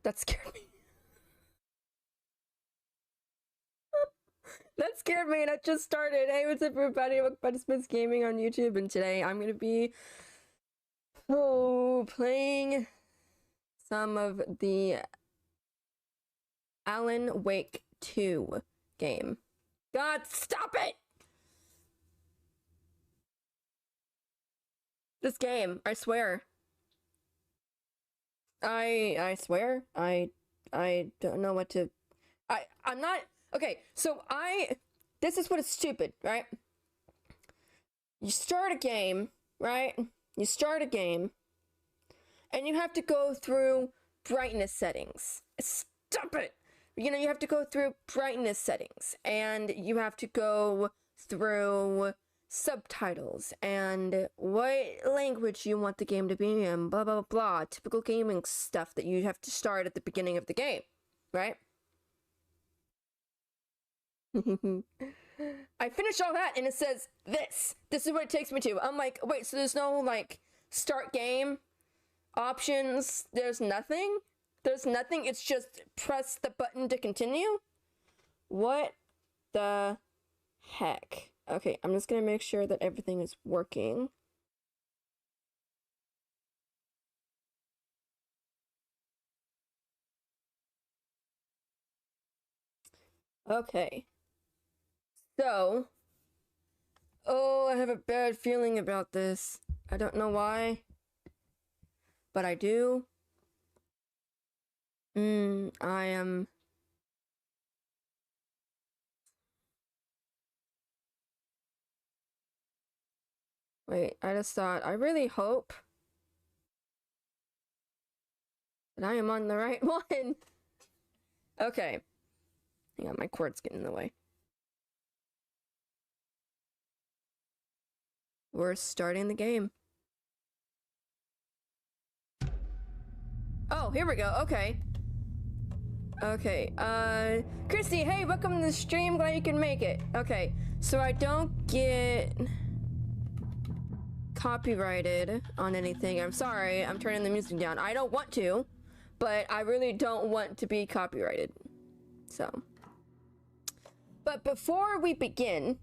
That scared me. That scared me and it just started. Hey, what's up everybody? Welcome to Spiggs Gaming on YouTube, and today I'm gonna be playing some of the Alan Wake 2 game. God, stop it! This game, I swear. I swear, I don't know what to... I'm not... Okay, so this is what is stupid, right? You start a game, right? You start a game, and you have to go through brightness settings. Stop it! You know, you have to go through brightness settings, and you have to go through subtitles, and what language you want the game to be in, blah, blah, blah. Typical gaming stuff that you have to start at the beginning of the game, right? I finished all that, and it says, this is what it takes me to. I'm like, wait, so there's no, like, start game options? There's nothing? There's nothing? It's just press the button to continue? What the heck? Okay, I'm just gonna make sure that everything is working. Okay. So, I have a bad feeling about this. I don't know why, but I do. I am... Wait, I just thought, I really hope that I am on the right one. Okay. Hang on, my cord's getting in the way. We're starting the game. Oh, here we go. Okay. Okay. Christy, hey, welcome to the stream. Glad you can make it. Okay. So I don't get copyrighted on anything. I'm sorry. I'm turning the music down. I don't want to, but I really don't want to be copyrighted. So. But before we begin,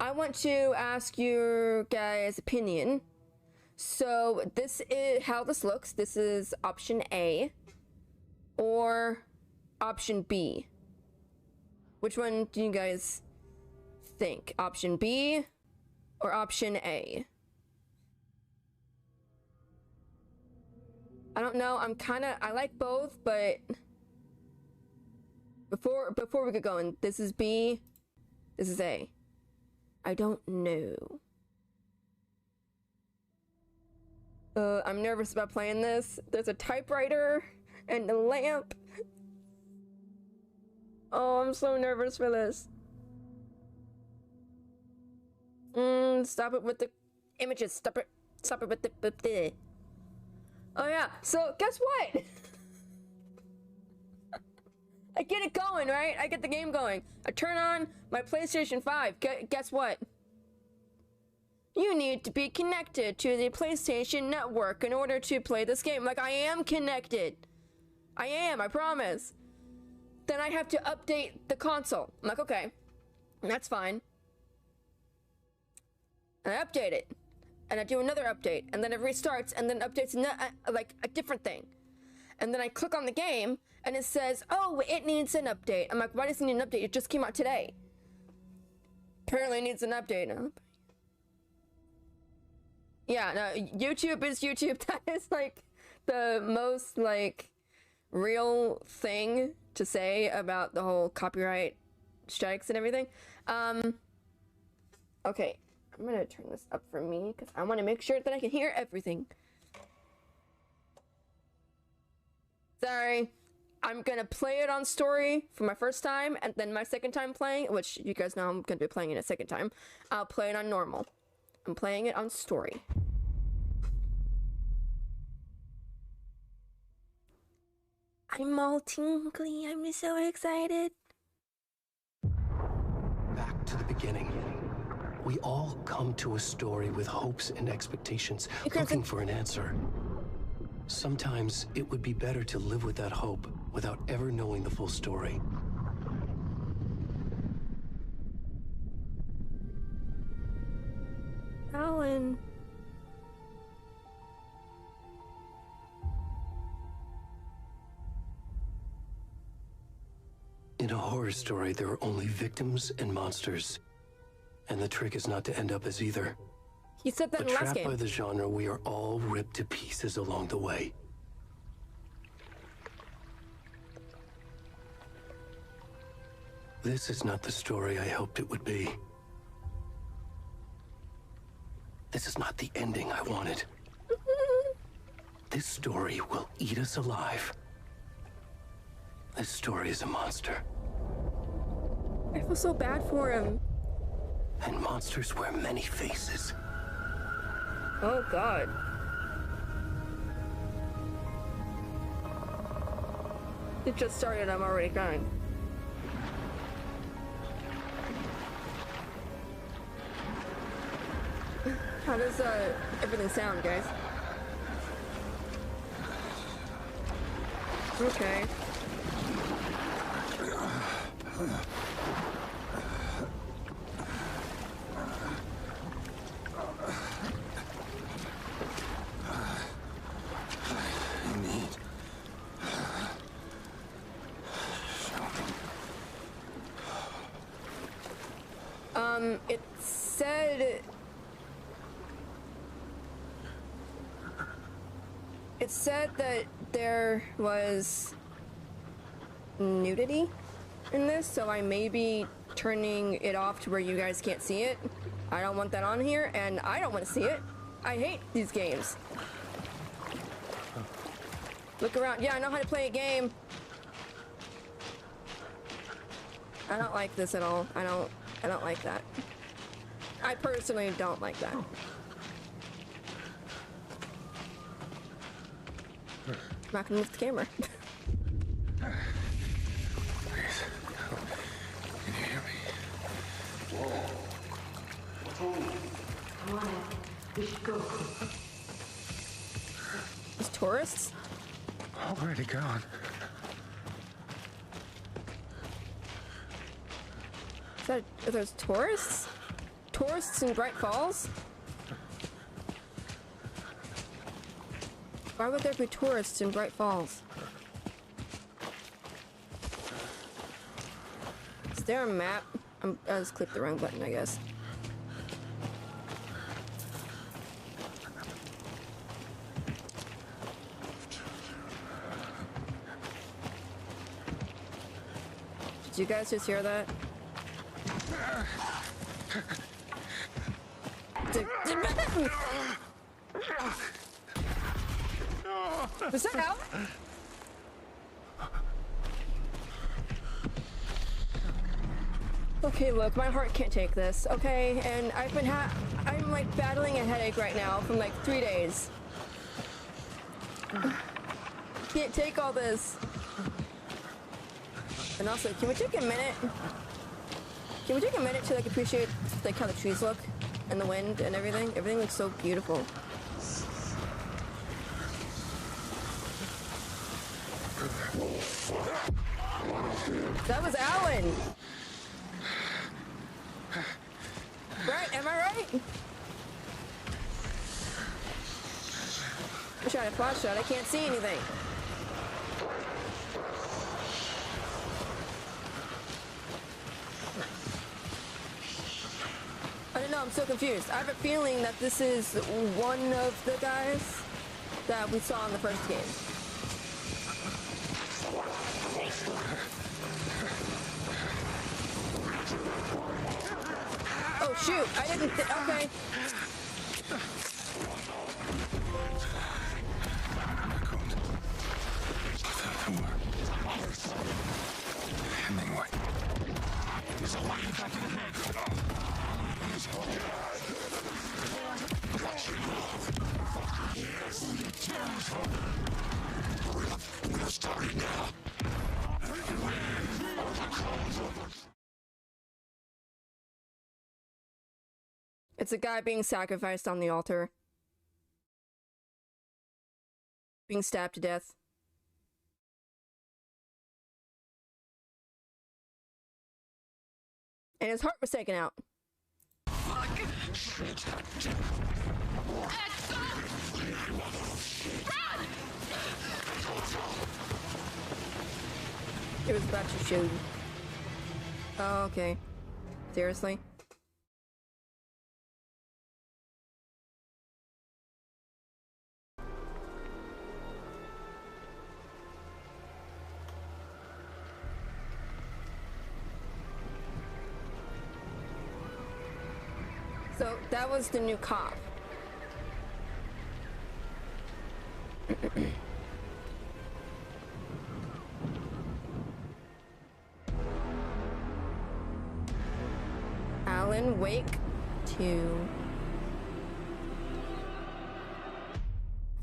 I want to ask your guys' opinion. So this is how this looks. This is option A or option B. Which one do you guys think? Option B or option A? I don't know. I like both, but before we get going, this is B, this is A. I don't know. I'm nervous about playing this. There's a typewriter and a lamp. Oh, I'm so nervous for this. Stop it with the images. Stop it with the... Oh yeah, so guess what? I get it going, right? I get the game going. I turn on my PlayStation 5. Guess what? You need to be connected to the PlayStation Network in order to play this game. Like, I am connected. I am, I promise. Then I have to update the console. I'm like, okay, that's fine. And I update it. And I do another update. And then it restarts and then updates like a different thing. And then I click on the game, and it says, oh, it needs an update. I'm like, why does it need an update? It just came out today. Apparently it needs an update. Yeah, no, YouTube is YouTube. That is, like, the most, like, real thing to say about the whole copyright strikes and everything. Okay, I'm gonna turn this up for me, because I want to make sure that I can hear everything. Sorry, I'm gonna play it on story for my first time, and then my second time playing, which you guys know I'm gonna be playing it a second time, I'll play it on normal. I'm playing it on story. I'm all tingly, I'm so excited. Back to the beginning. We all come to a story with hopes and expectations, looking for an answer. Sometimes it would be better to live with that hope without ever knowing the full story. Alan. In a horror story, there are only victims and monsters. And the trick is not to end up as either. He said that in the last Trapped game. by the genre, we are all ripped to pieces along the way. This is not the story I hoped it would be. This is not the ending I wanted. This story will eat us alive. This story is a monster. I feel so bad for him. And monsters wear many faces. Oh god. It just started, I'm already crying. How does everything sound, guys? Okay. It said... It said that there was nudity in this, so I may be turning it off to where you guys can't see it. I don't want that on here, and I don't want to see it. I hate these games. Look around. Yeah, I know how to play a game. I don't like this at all. I don't like that. I personally don't like that. I'm not gonna move the camera. Please. Can you hear me? Come on, we should go. These tourists? Already gone. Are those tourists? Tourists in Bright Falls? Why would there be tourists in Bright Falls? Is there a map? I just clicked the wrong button, I guess. Did you guys just hear that? Was that out? Okay, look, my heart can't take this, okay? And I'm like battling a headache right now from like 3 days. Can't take all this. And also, can we take a minute? Can we take a minute to like appreciate like how the trees look and the wind and everything? Everything looks so beautiful. That was Alan. Right? Am I right? I shot a flash shot. I can't see anything. I don't know, I'm so confused. I have a feeling that this is one of the guys that we saw in the first game. Oh shoot, I didn't okay. It's a guy being sacrificed on the altar. being stabbed to death. And his heart was taken out. It was about to shoot. Oh, okay. Seriously? So that was the new cop. Alan Wake 2.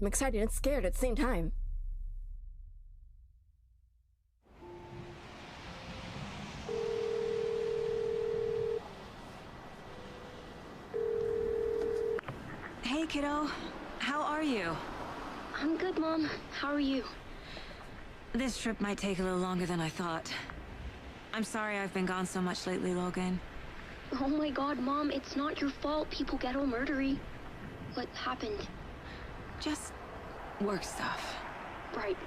I'm excited and scared at the same time. Hey, kiddo. How are you? I'm good, Mom. How are you? This trip might take a little longer than I thought. I'm sorry I've been gone so much lately, Logan. Oh my god, Mom, it's not your fault people get all murdery. What happened? Just work stuff. Right.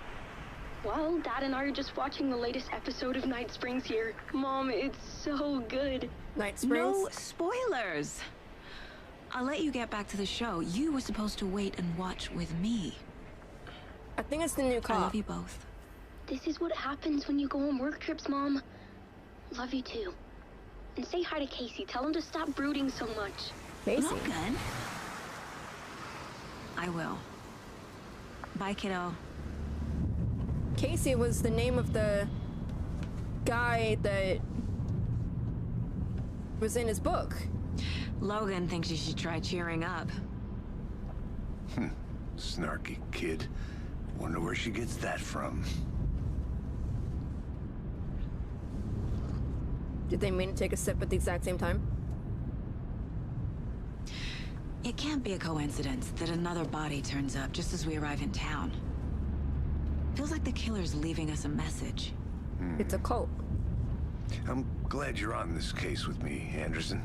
Well, Dad and I are just watching the latest episode of Night Springs here. Mom, it's so good. Night Springs? No spoilers! I'll let you get back to the show. You were supposed to wait and watch with me. I think it's the new I cop. love you both. This is what happens when you go on work trips, Mom. Love you too. And say hi to Casey. Tell him to stop brooding so much. Casey. Logan? I will. Bye, kiddo. Casey was the name of the guy that was in his book. Logan thinks you should try cheering up. Snarky kid. Wonder where she gets that from. Did they mean to take a sip at the exact same time? It can't be a coincidence that another body turns up just as we arrive in town. Feels like the killer's leaving us a message. It's a cult. I'm glad you're on this case with me, Anderson.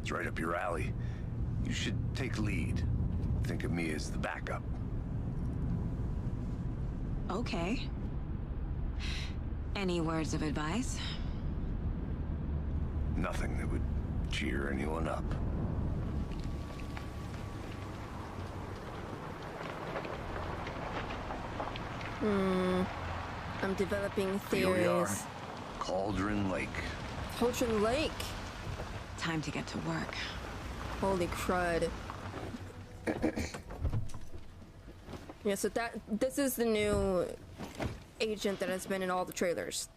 It's right up your alley. You should take lead. Think of me as the backup. Okay. Any words of advice? Nothing that would cheer anyone up. I'm developing Here we are. theories. Cauldron Lake. Cauldron Lake. Time to get to work. Holy crud. Yeah, so this is the new agent that has been in all the trailers.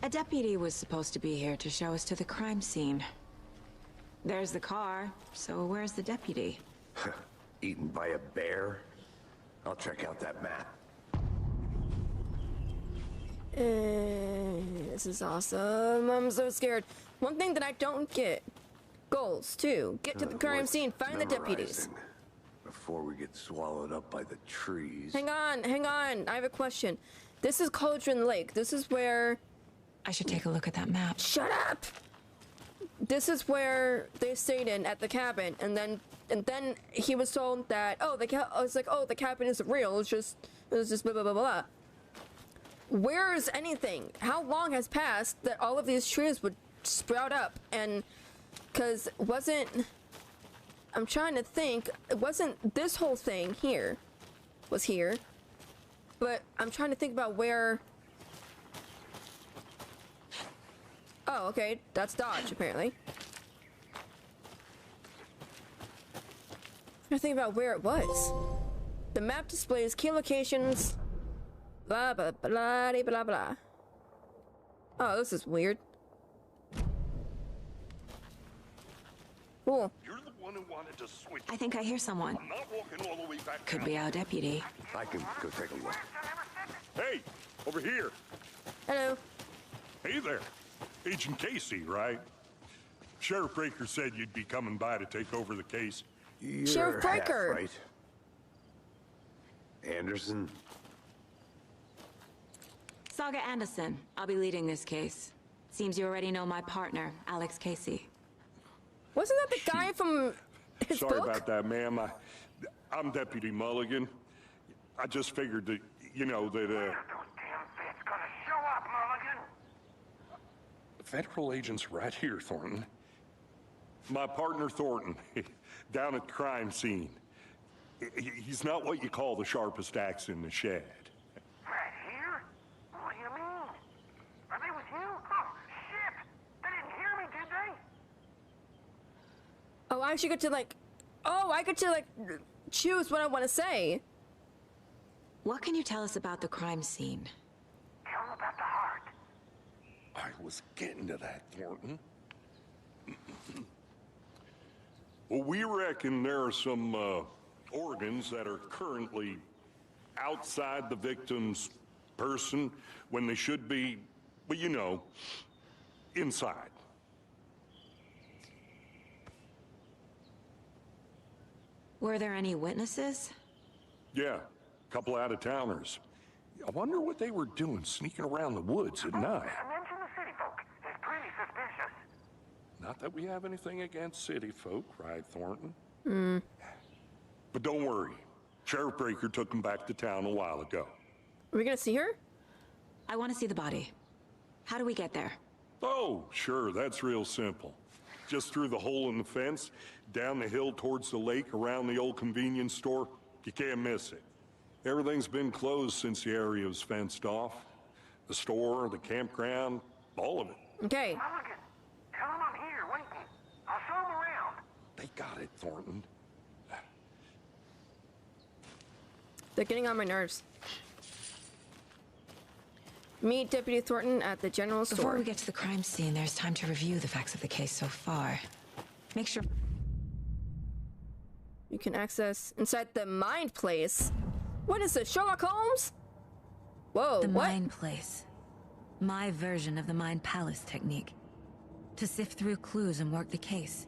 A deputy was supposed to be here to show us to the crime scene. There's the car, so where's the deputy? Eaten by a bear? I'll check out that map. This is awesome. I'm so scared. One thing that I don't get. Goals, too. Get to the crime Worth scene, find the deputies. memorizing before we get swallowed up by the trees. Hang on. I have a question. This is Cauldron Lake. This is where... I should take a look at that map. Shut up! This is where they stayed in at the cabin, and then he was told that the cabin isn't real. It was just blah blah blah blah. Where is anything? How long has passed that all of these trees would sprout up? And because I'm trying to think. It wasn't this whole thing here. Was here, but I'm trying to think about where. Oh, okay. That's Dodge, apparently. I'm trying to think about where it was. The map displays key locations. Blah, blah, blah, blah, blah, blah. Oh, this is weird. Cool. You're the one who wanted to switch. I think I hear someone. I'm not walking all the way back. Could be our deputy. I can go take a look. Hey, over here. Hello. Hey there. Agent Casey, right? Sheriff Breaker said you'd be coming by to take over the case. You're Sheriff half Breaker. right. Anderson? Saga Anderson. I'll be leading this case. Seems you already know my partner, Alex Casey. Wasn't that the guy from his Sorry book? about that, ma'am. I'm Deputy Mulligan. I just figured that, you know, that, Those damn feds gonna show up, Mulligan. federal agent's right here, Thornton. My partner, Thornton, down at the crime scene. He's not what you call the sharpest axe in the shed. Right here? What do you mean? Are they with you? Oh, shit! They didn't hear me, did they? Oh, I actually get to like, oh, I get to like choose what I want to say. What can you tell us about the crime scene? Tell them about the heart. I was getting to that, Thornton. Well, we reckon there are some organs that are currently outside the victim's person when they should be, well, you know, inside. Were there any witnesses? Yeah, a couple out-of-towners. I wonder what they were doing sneaking around the woods at night. Mention the city folk. It's pretty suspicious. Not that we have anything against city folk, right, Thornton? But don't worry. Sheriff Breaker took them back to town a while ago. Are we gonna see her? I want to see the body. How do we get there? Oh, sure, that's real simple. Just through the hole in the fence, down the hill towards the lake, around the old convenience store. You can't miss it. Everything's been closed since the area was fenced off. The store, the campground, all of it. Okay. Mulligan, tell them I'm here waiting. I'll show them around. They got it, Thornton. They're getting on my nerves. Meet Deputy Thornton at the general store. Before we get to the crime scene, there's time to review the facts of the case so far. Make sure... You can access inside the Mind Place. What is this, Sherlock Holmes? Whoa, The what? Mind Place. My version of the Mind Palace technique. To sift through clues and work the case.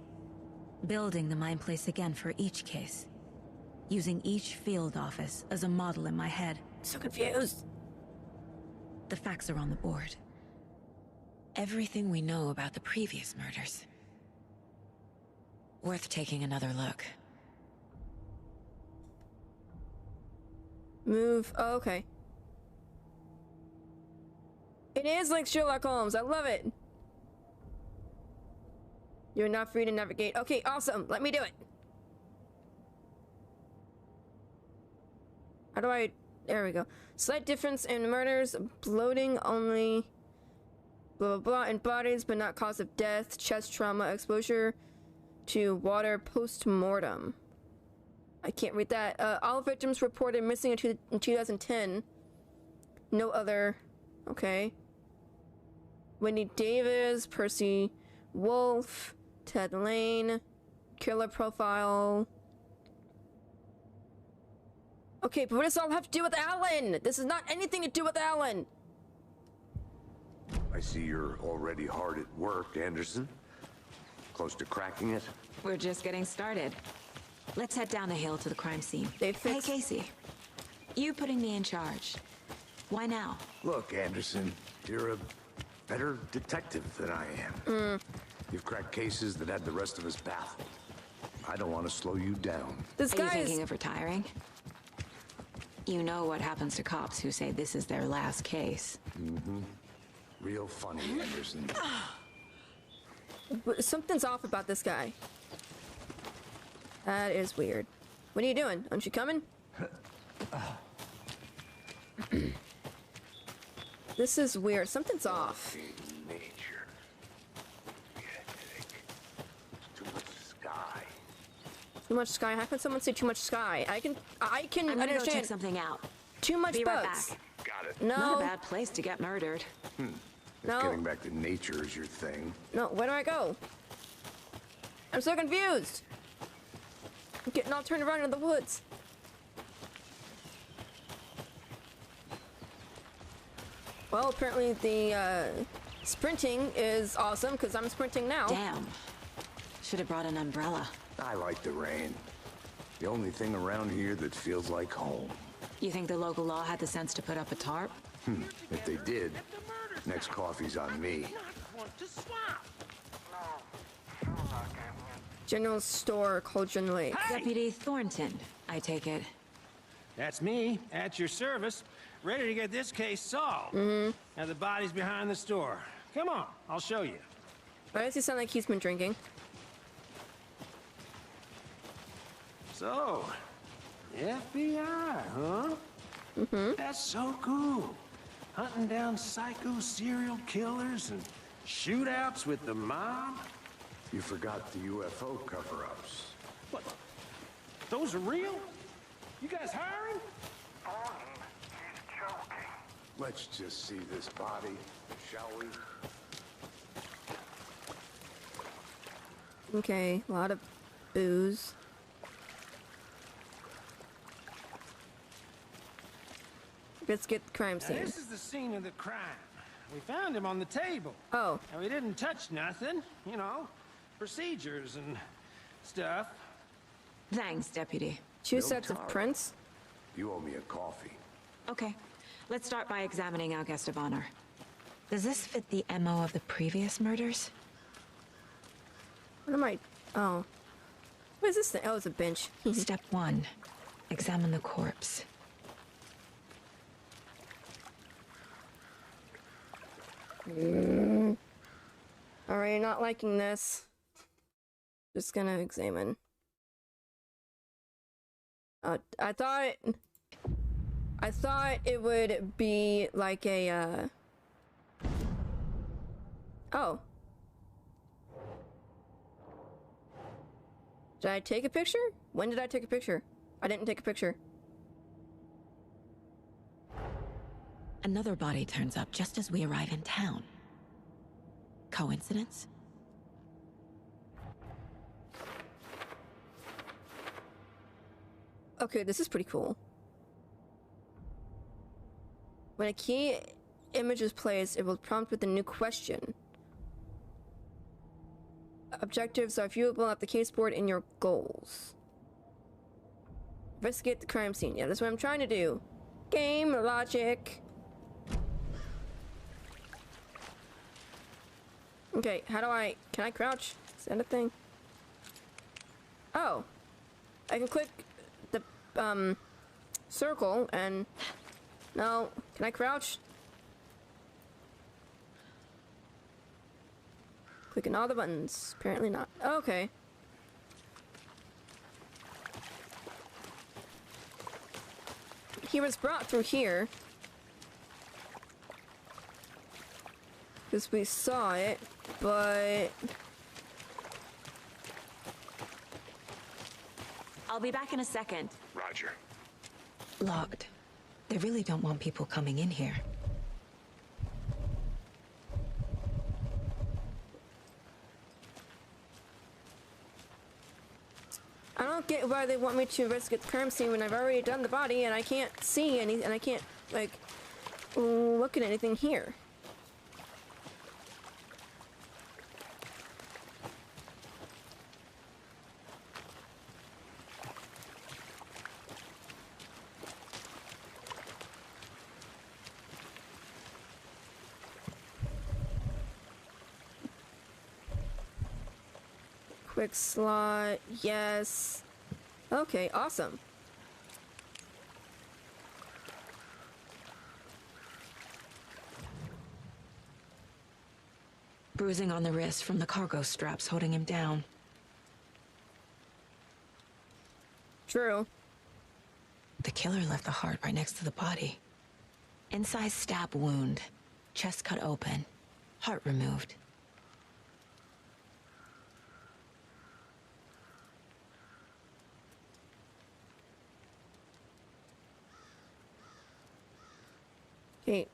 Building the Mind Place again for each case. Using each field office as a model in my head. So confused. The facts are on the board. Everything we know about the previous murders. Worth taking another look. Move. Oh, okay. It is like Sherlock Holmes. I love it. You're not free to navigate. Okay, awesome. Let me do it. How do I... There we go. Slight difference in murders. Bloating only... Blah, blah, blah. In bodies, but not cause of death. Chest trauma. Exposure to water post-mortem. I can't read that. All victims reported missing in 2010. No other... Okay. Wendy Davis, Percy Wolf, Ted Lane, killer profile. Okay, but what does this all have to do with Alan? This is not anything to do with Alan. I see you're already hard at work, Anderson. Close to cracking it? We're just getting started. Let's head down the hill to the crime scene. They Hey, fixed... Casey. You putting me in charge. Why now? Look, Anderson, you're a better detective than I am. You've cracked cases that had the rest of us baffled. I don't want to slow you down. This Are you guy thinking is... of retiring? You know what happens to cops who say this is their last case. Real funny, Anderson. Something's off about this guy. That is weird. What are you doing? Aren't you coming? This is weird. Something's off. Nature. Too much sky. Too much sky. How can someone say too much sky? I can I'm gonna go check understand. something out. Too much Be right bugs. back. Got it. Not a No, bad place to get murdered. If No. getting back to nature is your thing. no. Where do I go? I'm so confused. I'm getting all turned around in the woods. Well, apparently the sprinting is awesome because I'm sprinting now. Damn. Should have brought an umbrella. I like the rain. The only thing around here that feels like home. You think the local law had the sense to put up a tarp? If they did, next coffee's on me. General store, Cauldron Lake. Deputy Thornton, I take it. That's me, at your service, ready to get this case solved. Now the body's behind the store. Come on, I'll show you. Why does he sound like he's been drinking? So, FBI, huh? That's so cool. Hunting down psycho serial killers and shootouts with the mob. You forgot the UFO cover-ups. What? Those are real? You guys hiring? He's joking. Let's just see this body, shall we? Okay, a lot of booze. Let's get the crime Now, scene. this is the scene of the crime. We found him on the table. Oh, And we didn't touch nothing, you know, procedures and stuff. Thanks, Deputy. two No sets of tarp. prints. You owe me a coffee. Okay, let's start by examining our guest of honor. Does this fit the MO of the previous murders? What am I? Oh. What is this thing? Oh, it's a bench. Step 1. Examine the corpse. Alright, not liking this. Just gonna examine. I thought it would be like a, Oh. Did I take a picture? When did I take a picture? I didn't take a picture. Another body turns up just as we arrive in town. Coincidence? Okay, this is pretty cool. When a key image is placed, it will prompt with a new question. Objectives are viewable at the case board in your goals. Investigate the crime scene. Yeah, that's what I'm trying to do. Game logic. Okay, how do I... Can I crouch? Is that a thing? Oh. I can click the, circle and... No. Can I crouch? Clicking all the buttons. Apparently not. Okay. He was brought through here. Because we saw it, but... I'll be back in a second. Roger. Locked. They really don't want people coming in here. I don't get why they want me to investigate the crime scene when I've already done the body and I can't see any, and I can't, like, look at anything here. Quick slot, yes. Okay, awesome. Bruising on the wrist from the cargo straps holding him down. True. The killer left the heart right next to the body. Incised stab wound. Chest cut open. Heart removed. Okay.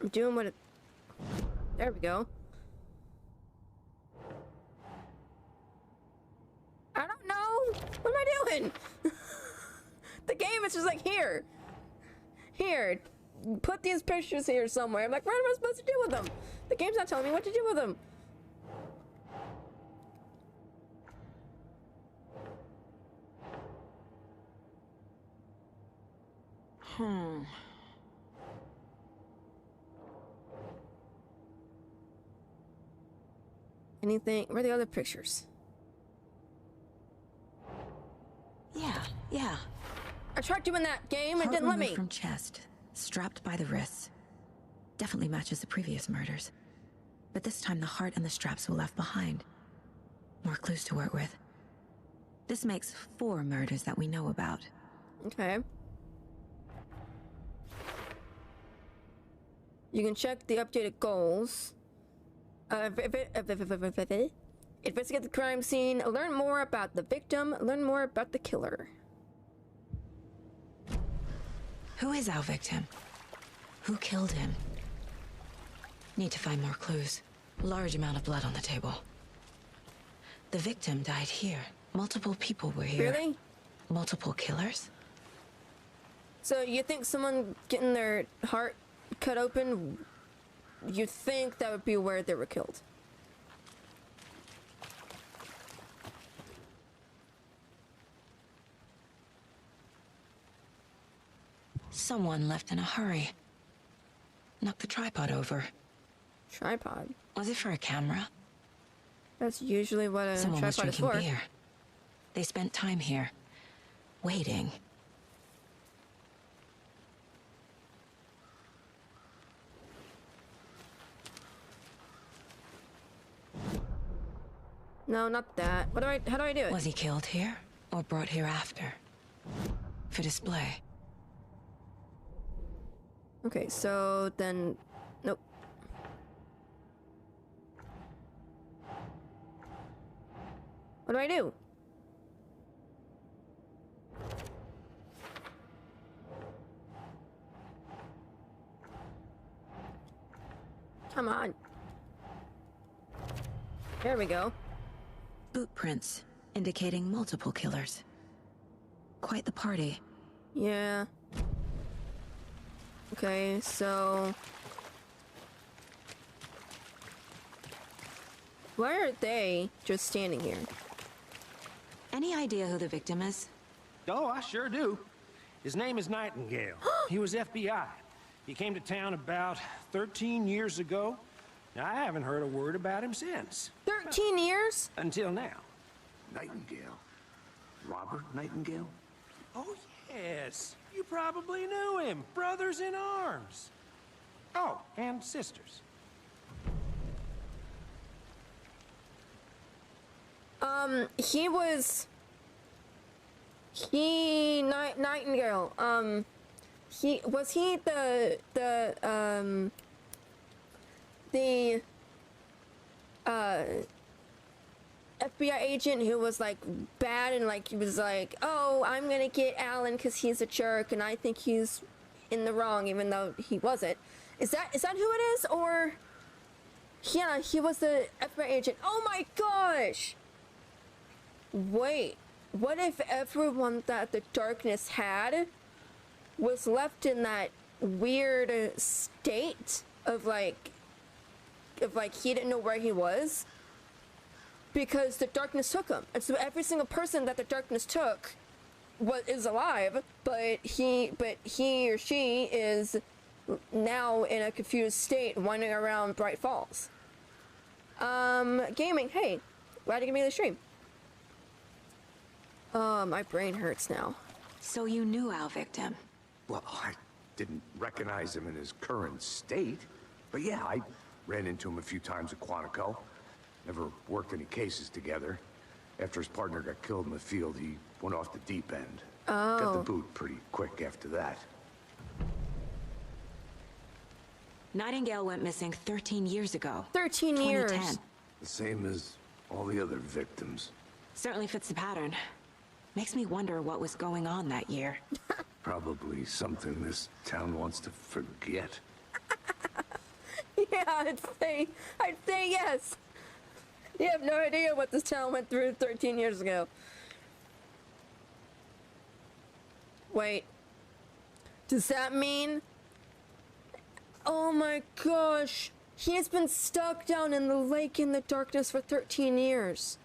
I'm doing what it... There we go. I don't know. What am I doing? The game is just like, here. Here. Put these pictures here somewhere. I'm like, what am I supposed to do with them? The game's not telling me what to do with them. Anything? Where are the other pictures? Yeah. I tried doing that game and Heart didn't let removed me. from chest, strapped by the wrists. Definitely matches the previous murders. But this time the heart and the straps were left behind. More clues to work with. This makes 4 murders that we know about. Okay. You can check the updated goals. Investigate the crime scene. Learn more about the victim. Learn more about the killer. Who is our victim? Who killed him? Need to find more clues. Large amount of blood on the table. The victim died here. Multiple people were here. Really? Multiple killers? So you think someone getting their heart cut open, you think that would be where they were killed? Someone left in a hurry. Knocked the tripod over. Tripod? Was it for a camera? That's usually what a Someone was tripod is drinking for. beer. They spent time here, waiting. No, not that. How do I do it? Was he killed here, or brought here after? For display. Okay, so then... Nope. What do I do? Come on. There we go. Boot prints, indicating multiple killers. Quite the party. Yeah. Okay, so... Why are they just standing here? Any idea who the victim is? Oh, I sure do. His name is Nightingale. He was FBI. He came to town about 13 years ago. Now, I haven't heard a word about him since. 13 years? Until now. Nightingale? Robert Nightingale? Oh, yes. You probably knew him. Brothers in arms. Oh, and sisters. Nightingale, was he the FBI agent who was like bad and like he was like, oh, I'm gonna get Alan because he's a jerk and I think he's in the wrong even though he wasn't. Is that who it is? Or yeah, he was the FBI agent. Oh my gosh! Wait, what if everyone that the darkness had was left in that weird state of like he didn't know where he was? Because the darkness took him. And so every single person that the darkness took is alive, but he or she is now in a confused state wandering around Bright Falls. Gaming, hey, glad you gave me the stream. My brain hurts now. So you knew our victim? Well, I didn't recognize him in his current state. But yeah, I ran into him a few times at Quantico. Never worked any cases together. After his partner got killed in the field, he went off the deep end. Oh. Got the boot pretty quick after that. Nightingale went missing 13 years ago. 13 years. 2010. The same as all the other victims. Certainly fits the pattern. Makes me wonder what was going on that year. Probably something this town wants to forget. Yeah, I'd say yes. You have no idea what this town went through 13 years ago. Wait. Does that mean... Oh my gosh. He has been stuck down in the lake in the darkness for 13 years.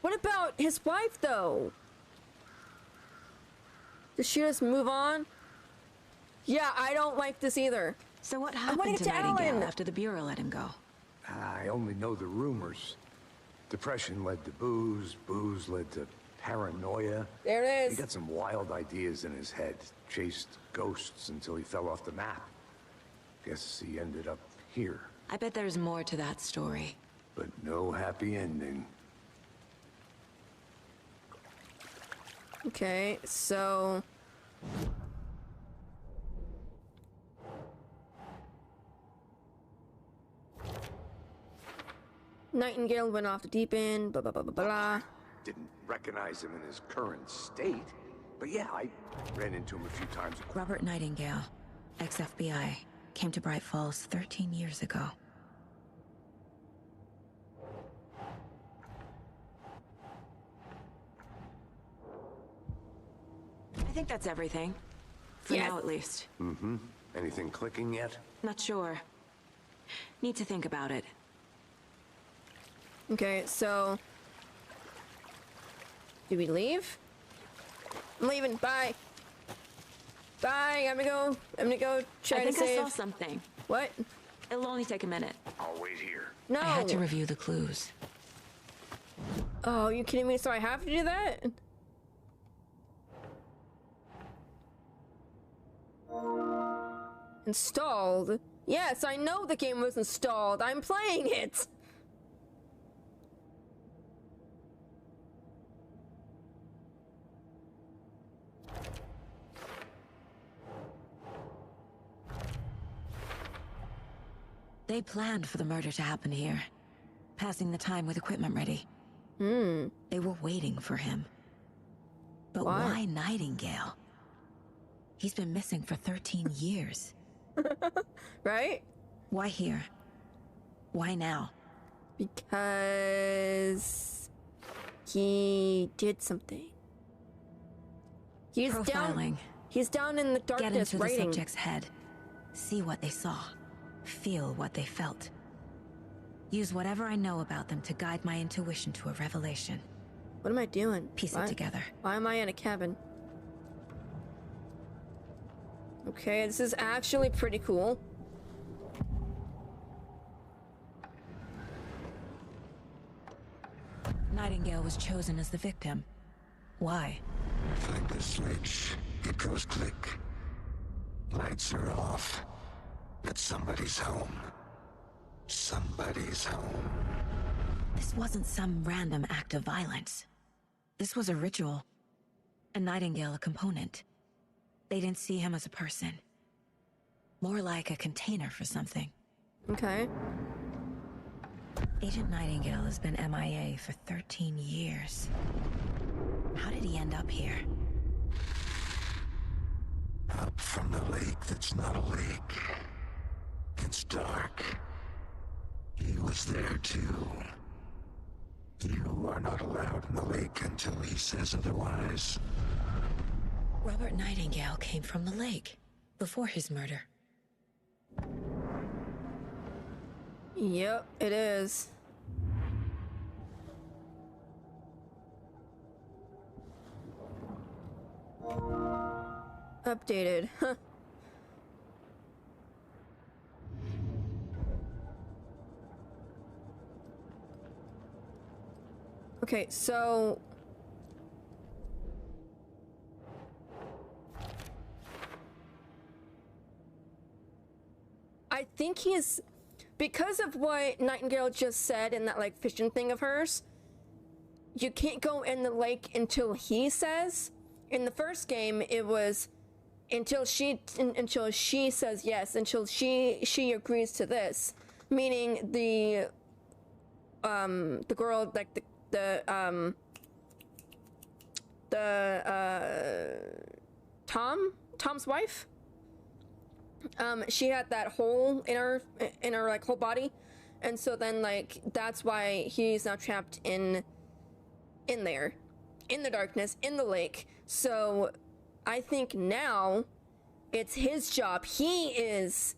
What about his wife, though? Did she just move on? Yeah, I don't like this either. So what wanna happened get to to Alan. Nightingale after the Bureau let him go? I only know the rumors. Depression led to booze, booze led to paranoia. There it He is. got some wild ideas in his head, chased ghosts until he fell off the map. Guess he ended up here, I bet there's more to that story. but no happy ending. Okay, so... Nightingale went off the deep end, blah, blah, blah, blah, blah. Didn't recognize him in his current state, but yeah, I ran into him a few times. Robert Nightingale, ex-FBI, came to Bright Falls 13 years ago. I think that's everything. For Yes. now, at least. Mm-hmm. Anything clicking yet? Not sure. Need to think about it. Okay, so... Do we leave? I'm leaving, bye! Bye, I'm gonna go try I to think I save... saw something. What? It'll only take a minute. I'll wait here. No! I had to review the clues. Oh, are you kidding me? So I have to do that? Installed? Yes, I know the game was installed. I'm playing it! They planned for the murder to happen here, passing the time with equipment ready. They were waiting for him. But why Nightingale? He's been missing for 13 years. Right? Why here? Why now? Because... he did something. He's Profiling. down... He's down in the Get darkness into the writing. subject's head. See what they saw. Feel what they felt. Use whatever I know about them to guide my intuition to a revelation. What am I doing? Piece Why- it together. Why am I in a cabin? Okay, this is actually pretty cool. Nightingale was chosen as the victim. Why? Flick the switch, it goes click. Lights are off. But somebody's home. Somebody's home. This wasn't some random act of violence. This was a ritual. And Nightingale a component. They didn't see him as a person. More like a container for something. Okay. Agent Nightingale has been MIA for 13 years. How did he end up here? Up from the lake that's not a lake. It's dark. He was there too. You are not allowed in the lake until he says otherwise. Robert Nightingale came from the lake, before his murder. Yep, it is. Updated. Huh. Okay, so... I think he's... Because of what Nightingale just said in that, like, fishing thing of hers, you can't go in the lake until he says. In the first game, it was until she says yes, until she agrees to this. Meaning the girl, like, Tom's wife, she had that hole in her like whole body, and so then like that's why he's now trapped in there, in the darkness, in the lake. So I think now it's his job. He is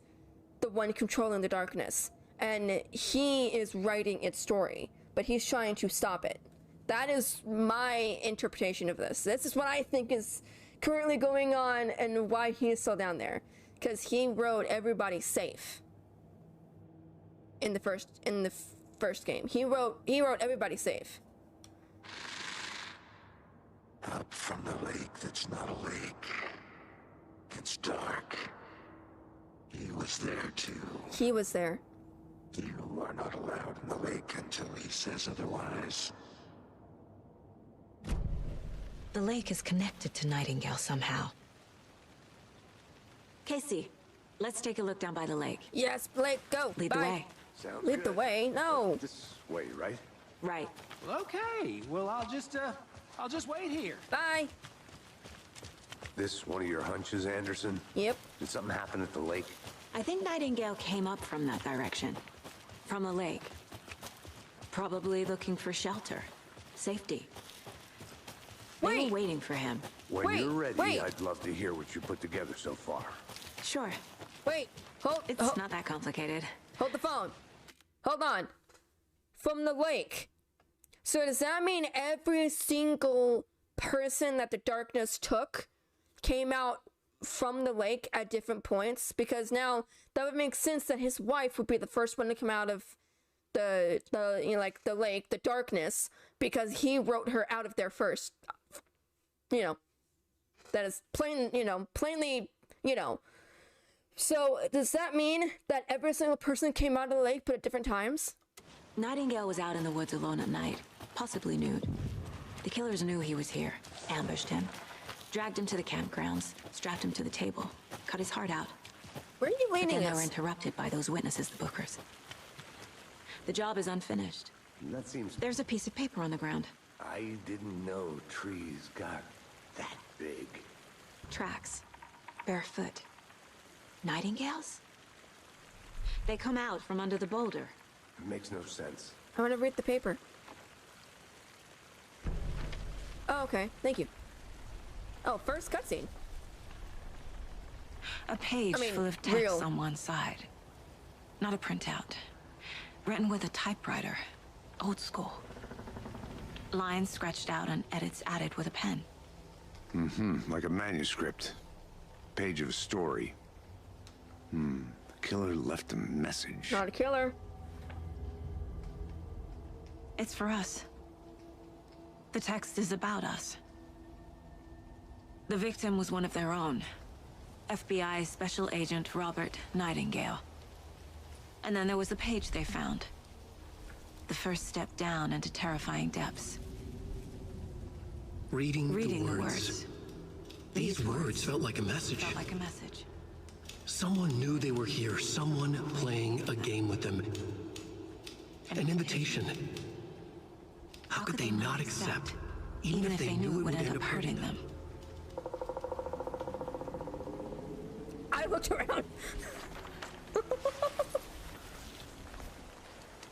the one controlling the darkness, and he is writing its story, but he's trying to stop it. That is my interpretation of this. This is what I think is currently going on and why he is still down there. Because he wrote everybody safe. In the first game. He wrote everybody safe. Up from the lake that's not a lake. It's dark. He was there too. He was there. You are not allowed in the lake until he says otherwise. The lake is connected to Nightingale somehow. Casey, let's take a look down by the lake. Yes, Blake, go. Lead Bye. the way. Sounds Lead the good. way? No. This way, right? Right. Well, okay. Well, I'll just wait here. Bye. This one of your hunches, Anderson? Yep. Did something happen at the lake? I think Nightingale came up from that direction. From the lake. Probably looking for shelter. Safety. They Wait. were waiting for him. When Wait, you're ready, wait. I'd love to hear what you put together so far. Sure. Wait. It's not that complicated. Hold the phone. Hold on. From the lake. So does that mean every single person that the darkness took came out from the lake at different points? Because now that would make sense that his wife would be the first one to come out of the lake, the darkness, because he wrote her out of there first. That is plainly. So does that mean that every single person came out of the lake but at different times? Nightingale was out in the woods alone at night, possibly nude. The killers knew he was here, ambushed him, dragged him to the campgrounds, strapped him to the table, cut his heart out. Where are you But leading then they were us? interrupted by those witnesses, the Bookers. The job is unfinished. That seems... There's a piece of paper on the ground. I didn't know trees got that big. Tracks. Barefoot. Nightingales? They come out from under the boulder. It makes no sense. I want to read the paper. Oh, okay. Thank you. Oh, first cutscene. A page full of text real. on one side. Not a printout. Written with a typewriter. Old school. Lines scratched out and edits added with a pen. Like a manuscript. Page of a story. The killer left a message. Not a killer. It's for us. The text is about us. The victim was one of their own. FBI Special Agent Robert Nightingale. And then there was the page they found. The first step down into terrifying depths. Reading The the words. words. These words felt like a message. Felt like a message. Someone knew they were here. Someone playing a game with them. An invitation. How could they not accept, even if they knew it would end up hurting them? I looked around.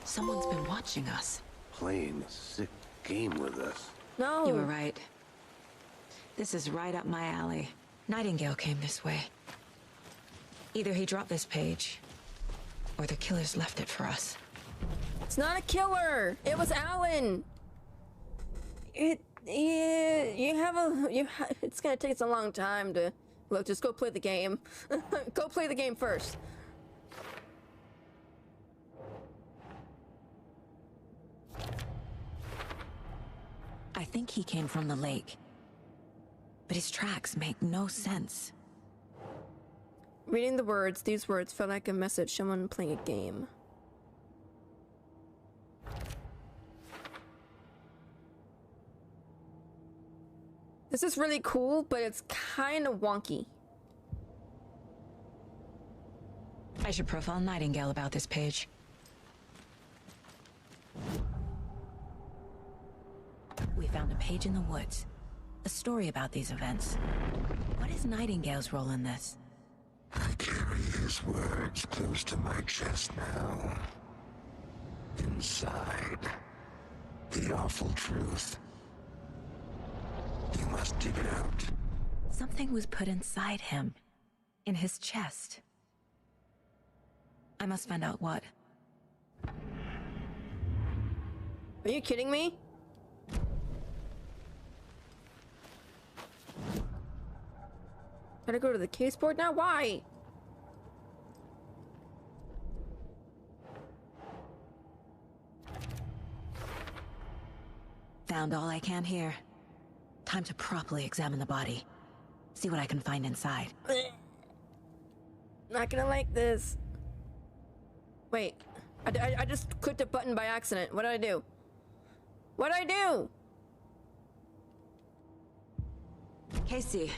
Someone's been watching us. Playing a sick game with us. No. You were right. This is right up my alley. Nightingale came this way. Either he dropped this page, or the killers left it for us. It's not a killer. It was Alan. It's gonna take us a long time to look. Just go play the game. Go play the game first. I think he came from the lake. But his tracks make no sense. Reading the words, these words felt like a message. Someone playing a game. This is really cool, but it's kind of wonky. I should profile Nightingale about this page. We found a page in the woods. A story about these events. What is Nightingale's role in this? I carry his words close to my chest now. Inside, the awful truth. You must dig it out. Something was put inside him. In his chest. I must find out what. Are you kidding me? Gotta go to the case board now? Why? Found all I can here. Time to properly examine the body. See what I can find inside. Not gonna like this. Wait. I just clicked a button by accident. What did I do? What did I do? Casey,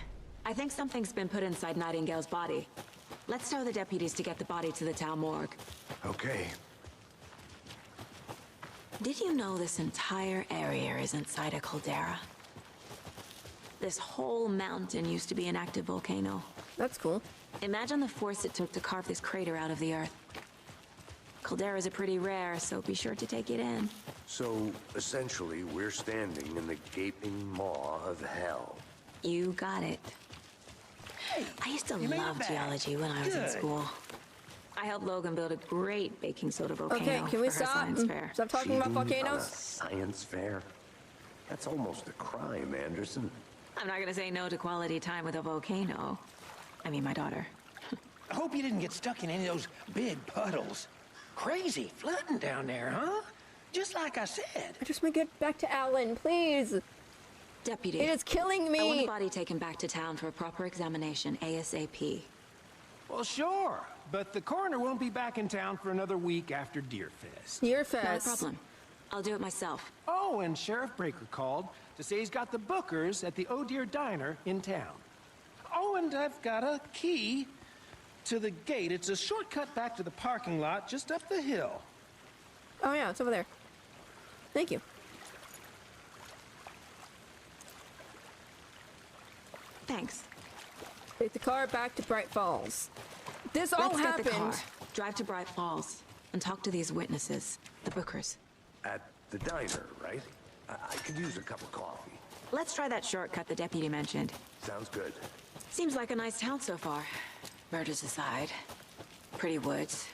I think something's been put inside Nightingale's body. Let's tell the deputies to get the body to the town morgue. Okay. Did you know this entire area is inside a caldera? This whole mountain used to be an active volcano. That's cool. Imagine the force it took to carve this crater out of the earth. Calderas are pretty rare, so be sure to take it in. So, essentially, we're standing in the gaping maw of hell. You got it. I used to love geology when I was in school. I helped Logan build a great baking soda volcano. Okay, can we for her stop? science fair. Stop talking about Cheating on a volcanoes? science fair? That's almost a crime, Anderson. I'm not gonna say no to quality time with a volcano. I mean, my daughter. I hope you didn't get stuck in any of those big puddles. Crazy flooding down there, huh? Just like I said. I just want to get back to Alan, please. Deputy. It is killing I want the me. body taken back to town for a proper examination, ASAP. Well, sure. But the coroner won't be back in town for another week after Deerfest. Deer Not a Fest. problem. I'll do it myself. Oh, and Sheriff Breaker called to say he's got the bookers at the Oh Dear Diner in town. Oh, and I've got a key to the gate. It's a shortcut back to the parking lot just up the hill. Oh yeah, it's over there. Thank you. Thanks. Take the car back to Bright Falls. This all Let's happened. get the car, drive to Bright Falls, and talk to these witnesses, the bookers. At the diner, right? I could use a cup of coffee. Let's try that shortcut the deputy mentioned. Sounds good. Seems like a nice town so far. Murders aside. Pretty woods.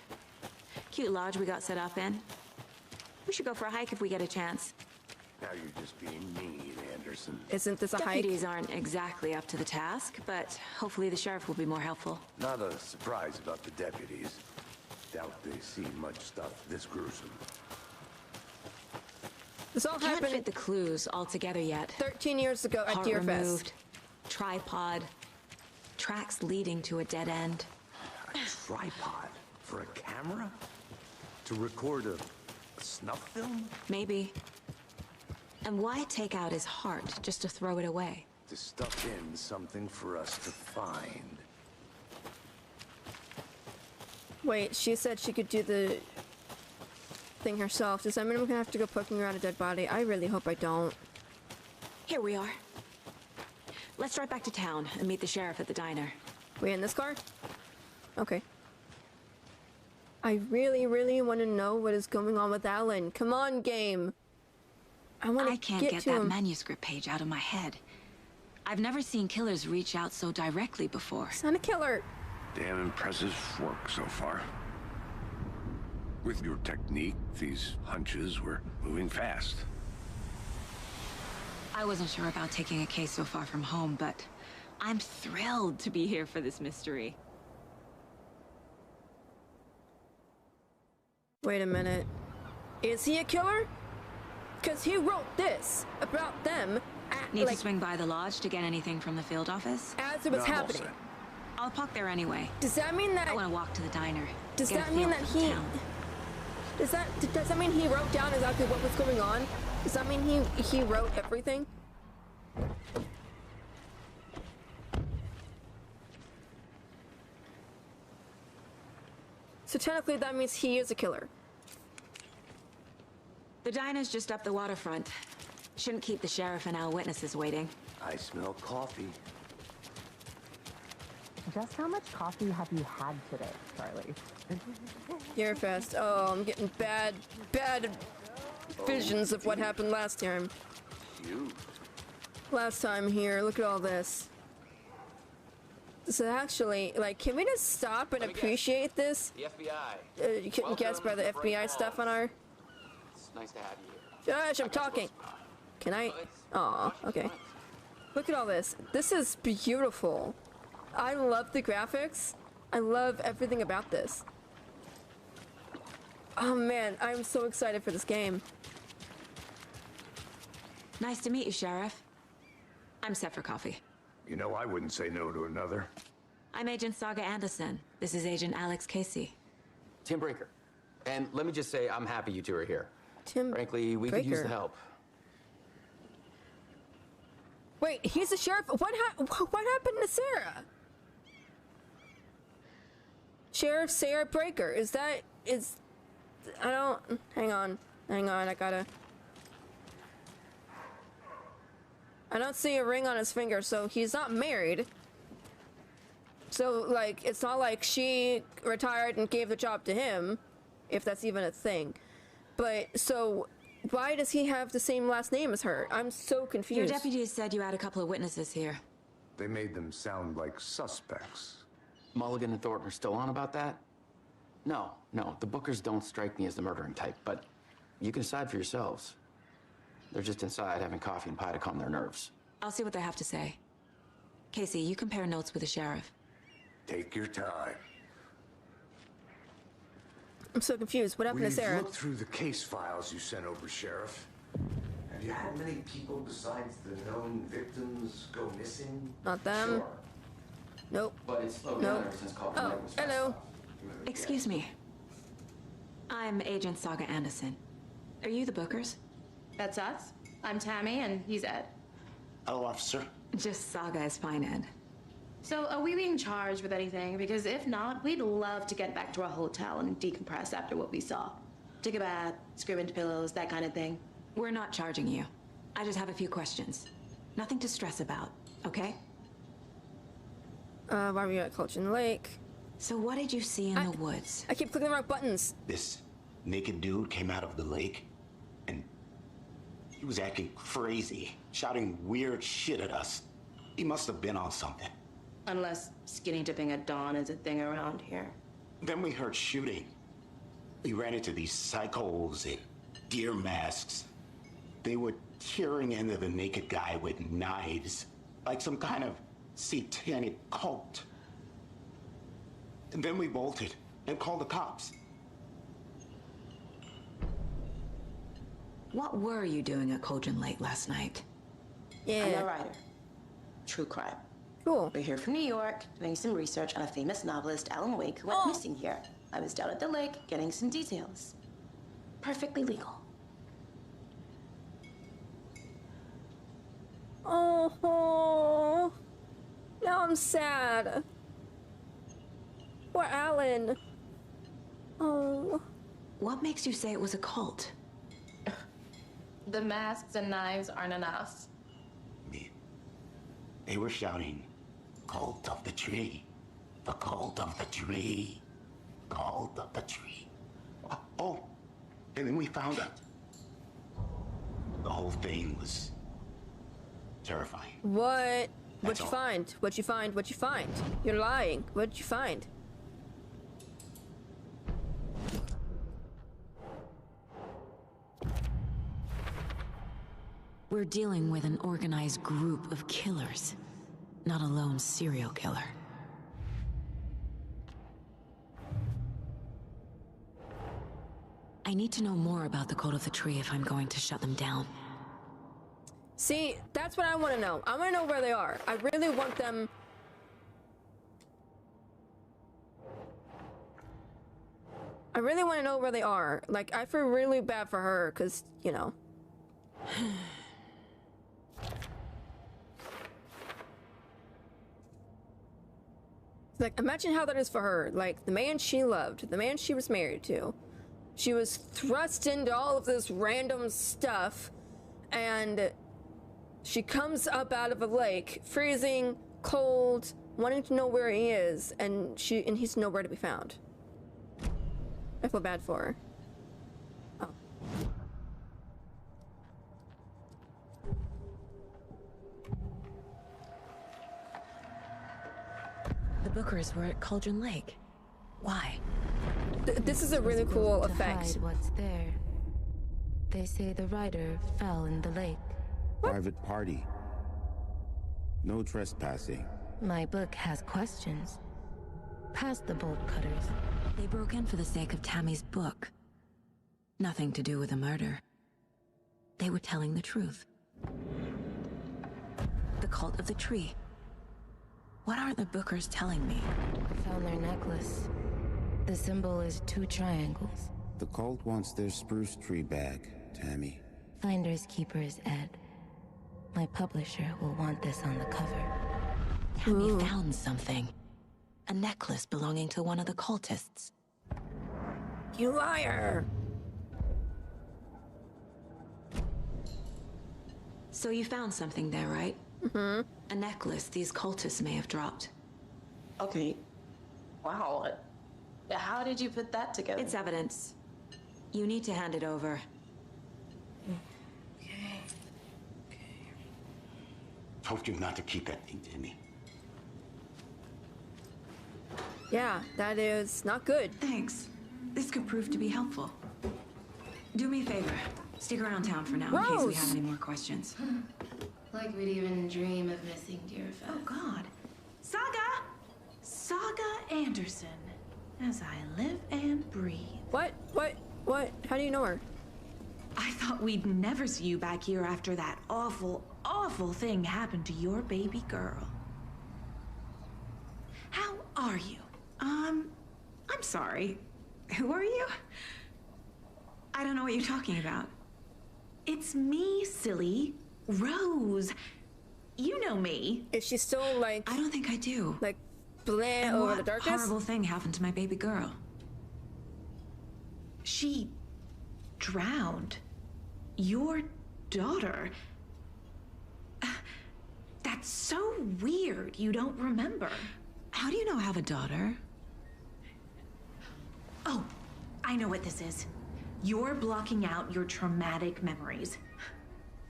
Cute lodge we got set up in. We should go for a hike if we get a chance. Now you're just being mean, Anderson. Isn't this a hike? Deputies aren't exactly up to the task, but hopefully the sheriff will be more helpful. Not a surprise about the deputies. Doubt they see much stuff this gruesome. This all Can't happened fit the clues all together yet. 13 years ago at Heart Deer removed, Fest. tripod, tracks leading to a dead end. A tripod? For a camera? To record a snuff film? Maybe. And why take out his heart just to throw it away? To stuff in something for us to find. Wait, she said she could do the thing herself. Does that mean I'm gonna have to go poking around a dead body? I really hope I don't. Here we are. Let's drive back to town and meet the sheriff at the diner. We in this car? Okay. I really, really want to know what is going on with Alan. Come on, game. I want I to can't get get to that him. manuscript page out of my head. I've never seen killers reach out so directly before. It's not a killer. Damn impressive work so far. With your technique, these hunches were moving fast. I wasn't sure about taking a case so far from home, but I'm thrilled to be here for this mystery. Wait a minute. Is he a killer? Because he wrote this about them at, Need like, to swing by the lodge to get anything from the field office? as it was Not all happening. set. I'll park there anyway. Does that mean that? I want to walk to the diner. Does get a that mean feel that for the he? town. Does that mean he wrote down exactly what was going on? Does that mean he wrote everything? So technically that means he is a killer. The diner's just up the waterfront. Shouldn't keep the sheriff and our witnesses waiting. I smell coffee. Just how much coffee have you had today, Charlie? Deer Fest. Oh, I'm getting bad visions of what happened last time. Cute. Last time here, look at all this. This is actually, like, can we just stop and appreciate this? The FBI. You couldn't guess by the FBI stuff on our... It's nice to have you here. Josh, I'm talking. Can I? Aw, okay. Look at all this. This is beautiful. I love the graphics. I love everything about this. Oh man, I'm so excited for this game. Nice to meet you, Sheriff. I'm set for coffee. You know, I wouldn't say no to another. I'm Agent Saga Anderson. This is Agent Alex Casey. Tim Breaker. And let me just say, I'm happy you two are here. Tim Frankly, we could use the help. Wait, he's the sheriff? What happened to Sarah? Sheriff Sarah Breaker. Hang on, I don't see a ring on his finger, so he's not married. So, like, it's not like she retired and gave the job to him, if that's even a thing. But, so, why does he have the same last name as her? I'm so confused. Your deputies said you had a couple of witnesses here. They made them sound like suspects. Mulligan and Thornton are still on about that? No, the Bookers don't strike me as the murdering type, but you can decide for yourselves. They're just inside having coffee and pie to calm their nerves. I'll see what they have to say. Casey, you compare notes with the sheriff. Take your time. I'm so confused. What happened to Sarah? We've looked through the case files you sent over, Sheriff. Have you had many people besides the known victims go missing? Not them. Sure. Nope. But it's slowed down ever since Coffee Night was passed hello. off. Excuse me. I'm Agent Saga Anderson. Are you the Bookers? That's us. I'm Tammy, and he's Ed. Hello, officer. Just Saga is fine, Ed. So, are we being charged with anything? Because if not, we'd love to get back to our hotel and decompress after what we saw. Take a bath, scream into pillows, that kind of thing. We're not charging you. I just have a few questions. Nothing to stress about, okay? Why are we at Colchin Lake? So what did you see in the woods? I keep clicking the wrong buttons. This naked dude came out of the lake, and he was acting crazy, shouting weird shit at us. He must have been on something. Unless skinny dipping at dawn is a thing around here. Then we heard shooting. We ran into these psychos in deer masks. They were tearing into the naked guy with knives, like some kind of satanic cult. And then we bolted and called the cops. What were you doing at Colchin Lake last night? Yeah. I'm a writer. True crime. Cool. We're here from New York, doing some research on a famous novelist, Alan Wake, who went missing here. I was down at the lake, getting some details. Perfectly legal. Oh, now I'm sad. Poor Alan. Oh. What makes you say it was a cult? The masks and knives aren't enough. They were shouting, "Cult of the tree, the cult of the tree, cult of the tree." Oh, and then we found out. The whole thing was terrifying. What? That's What'd you all. find? What'd you find? What'd you find? You're lying. What'd you find? We're dealing with an organized group of killers, not a lone serial killer. I need to know more about the Cult of the Tree if I'm going to shut them down. See, that's what I want to know. I want to know where they are. I really want them. I really want to know where they are. Like, I feel really bad for her, because, you know. Like, imagine how that is for her. Like, the man she loved, the man she was married to. She was thrust into all of this random stuff, and she comes up out of a lake, freezing, cold, wanting to know where he is, and he's nowhere to be found. I feel bad for her. Oh. The Bookers were at Cauldron Lake. Why? This is a really cool effect. Hide what's there. They say the writer fell in the lake. Private party. No trespassing. My book has questions. Past the bolt cutters. They broke in for the sake of Tammy's book. Nothing to do with a murder. They were telling the truth. The cult of the tree. What are the Bookers telling me? Found their necklace. The symbol is 2 triangles. The cult wants their spruce tree back, Tammy. Finders keepers, Ed. My publisher will want this on the cover. Tammy found something. A necklace belonging to one of the cultists. You liar! So you found something there, right? Mm-hmm. A necklace these cultists may have dropped. Okay. Wow. How did you put that together? It's evidence. You need to hand it over. I told you not to keep that thing, Tammy. Yeah, that is not good. Thanks. This could prove to be helpful. Do me a favor. Stick around town for now in case we have any more questions. Like we'd even dream of missing Deerfest. Oh, God. Saga Anderson. As I live and breathe. What? How do you know her? I thought we'd never see you back here after that awful, awful thing happened to your baby girl. How are you? I'm sorry. Who are you? I don't know what you're talking about. It's me, silly. Rose. You know me. Is she still like... I don't think I do. Like, bland over the darkness? What horrible thing happened to my baby girl? She drowned. Your daughter. That's so weird you don't remember. How do you know I have a daughter? Oh, I know what this is. You're blocking out your traumatic memories.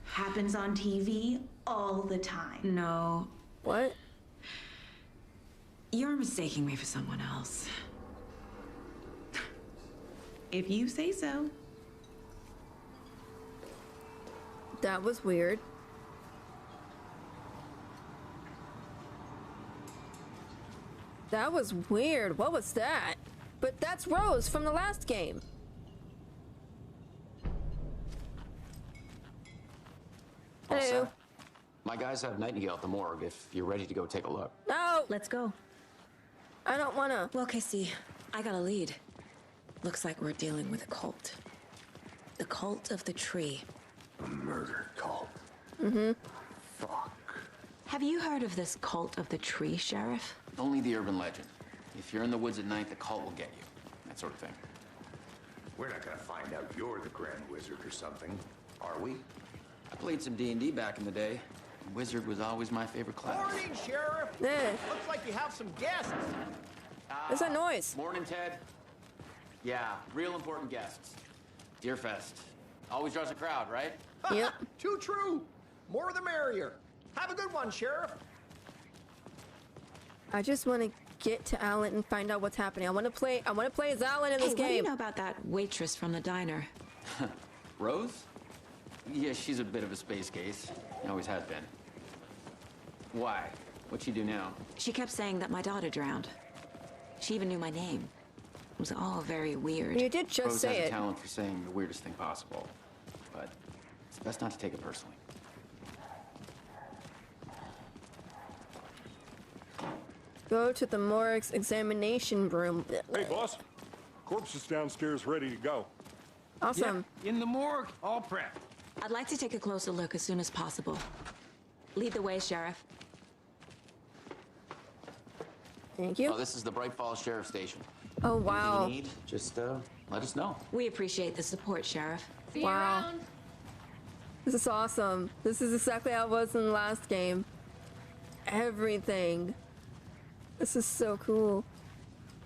Happens on TV all the time. No. What? You're mistaking me for someone else. If you say so. That was weird. That was weird. What was that? But that's Rose from the last game. All Hello. set. My guys have Nightingale at the morgue if you're ready to go take a look. No! Let's go. I don't wanna. Well, Casey, I got a lead. Looks like we're dealing with a cult. The cult of the tree. A murder cult. Mm-hmm. Fuck. Have you heard of this cult of the tree, Sheriff? Only the urban legend. If you're in the woods at night, the cult will get you. That sort of thing. We're not gonna find out you're the Grand Wizard or something, are we? I played some D&D back in the day. Wizard was always my favorite class. Morning, Sheriff. Yeah. Looks like you have some guests. What's that noise? Morning, Ted. Yeah, real important guests. Deerfest. Always draws a crowd, right? Yep. Too true. More the merrier. Have a good one, Sheriff. I just want to get to Alan and find out what's happening. I want to play as Alan in this What do you game. know about that waitress from the diner? Rose? Yeah, she's a bit of a space case. Always has been. Why? What'd she do now? She kept saying that my daughter drowned. She even knew my name. It was all very weird. You did just Rose say has a it. talent for saying the weirdest thing possible. But it's best not to take it personally. Go to the morgue's examination room. Hey, boss. Corpse is downstairs ready to go. Awesome. Yeah, in the morgue, all prepped. I'd like to take a closer look as soon as possible. Lead the way, Sheriff. Thank you. Oh, this is the Bright Falls Sheriff Station. Oh, wow. Anything you need, just let us know. We appreciate the support, Sheriff. Wow. This is awesome. This is exactly how it was in the last game. Everything. This is so cool.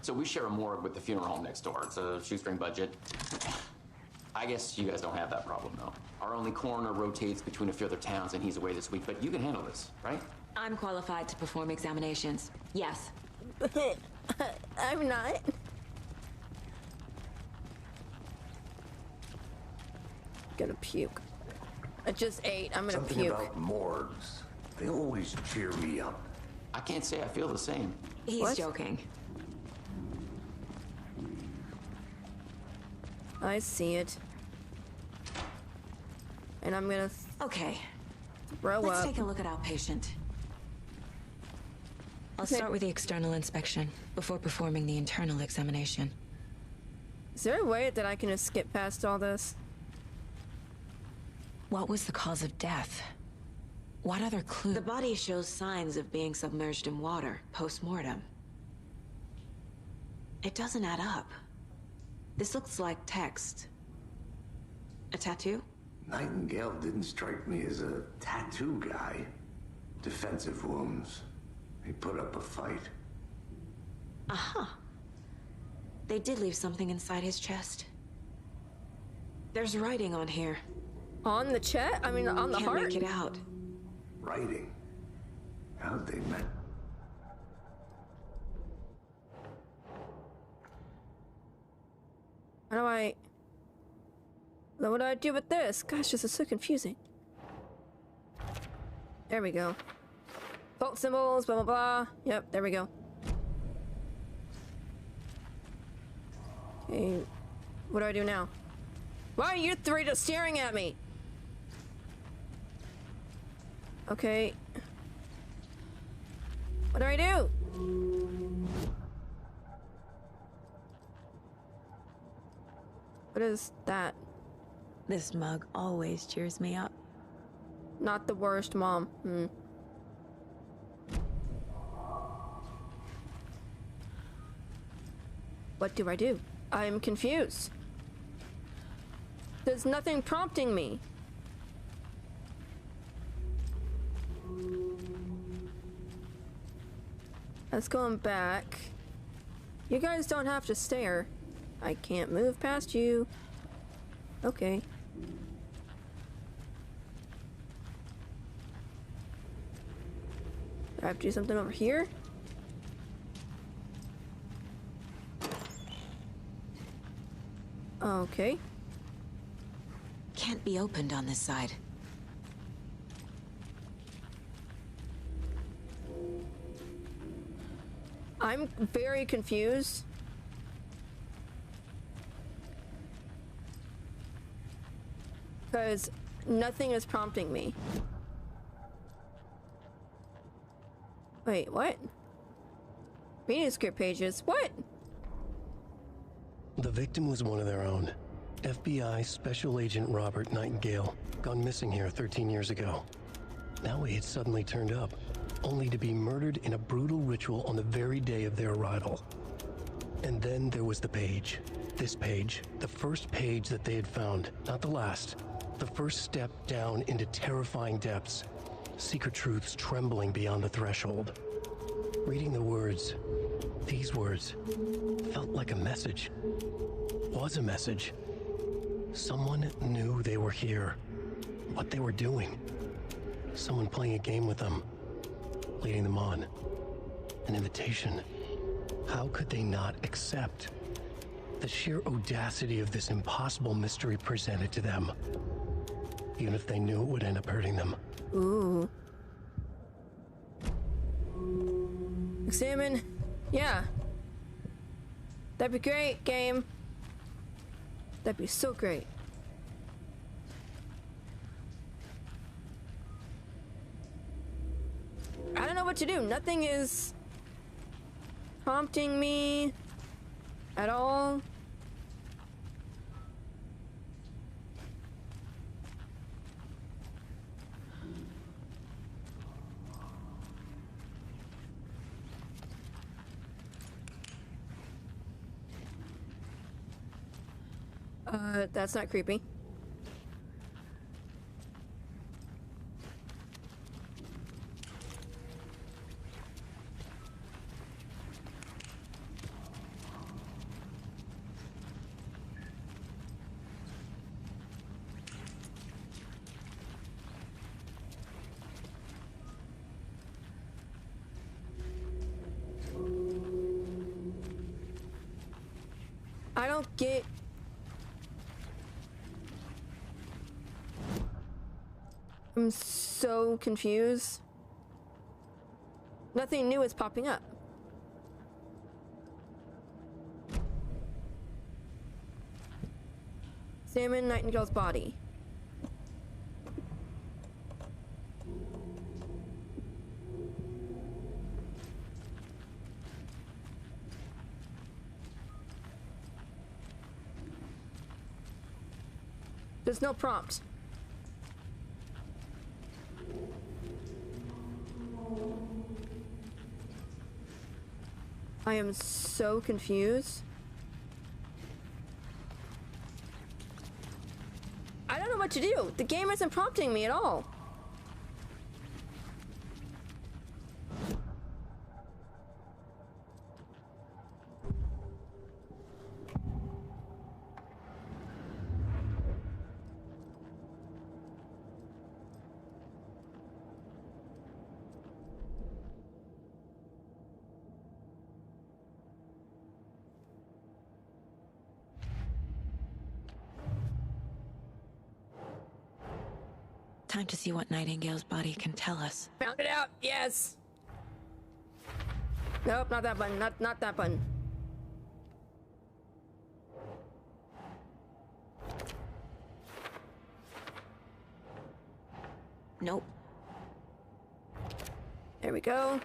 So we share a morgue with the funeral home next door. It's a shoestring budget. I guess you guys don't have that problem, though. Our only coroner rotates between a few other towns, and he's away this week, but you can handle this, right? I'm qualified to perform examinations. Yes. I'm not. Gonna puke. I just ate. I'm gonna Something puke. about morgues. They always cheer me up. I can't say I feel the same. He's joking. I see it. And I'm gonna okay. Throw Let's up. take a look at our patient. I'll start with the external inspection before performing the internal examination. Is there a way that I can just skip past all this? What was the cause of death? What other clue? The body shows signs of being submerged in water post-mortem. It doesn't add up. This looks like text. A tattoo? Nightingale didn't strike me as a tattoo guy. Defensive wounds. He put up a fight. Uh-huh. They did leave something inside his chest. There's writing on here. On the chest? I mean, on the heart? Can't make it out. Writing? How'd they met? How do I... What do I do with this? Gosh, this is so confusing. There we go. Fault symbols, blah, blah, blah. Yep, there we go. Okay, what do I do now? Why are you three just staring at me? Okay. What do I do? What is that? This mug always cheers me up. Not the worst, Mom. What do I do? I'm confused. There's nothing prompting me. Let's go back. You guys don't have to stare. I can't move past you. Okay. Do I have to do something over here? Okay. Can't be opened on this side. I'm very confused. Because nothing is prompting me. Wait, what? Manuscript pages, what? The victim was one of their own. FBI Special Agent Robert Nightingale, gone missing here 13 years ago. Now he had suddenly turned up, only to be murdered in a brutal ritual on the very day of their arrival. And then there was the page. This page, the first page that they had found, not the last. The first step down into terrifying depths. Secret truths trembling beyond the threshold. Reading the words, these words, felt like a message. Was a message. Someone knew they were here. What they were doing. Someone playing a game with them. Leading them on. An invitation. How could they not accept? The sheer audacity of this impossible mystery presented to them. Even if they knew it would end up hurting them. Ooh. Examine. Yeah. That'd be great, game. That'd be so great. I don't know what to do. Nothing is prompting me at all. That's not creepy. I don't get... I'm so confused. Nothing new is popping up. Examine Nightingale's body. There's no prompt. I am so confused. I don't know what to do. The game isn't prompting me at all. Time to see what Nightingale's body can tell us. Found it out. Yes. Nope, not that button. Not that button. Nope. There we go.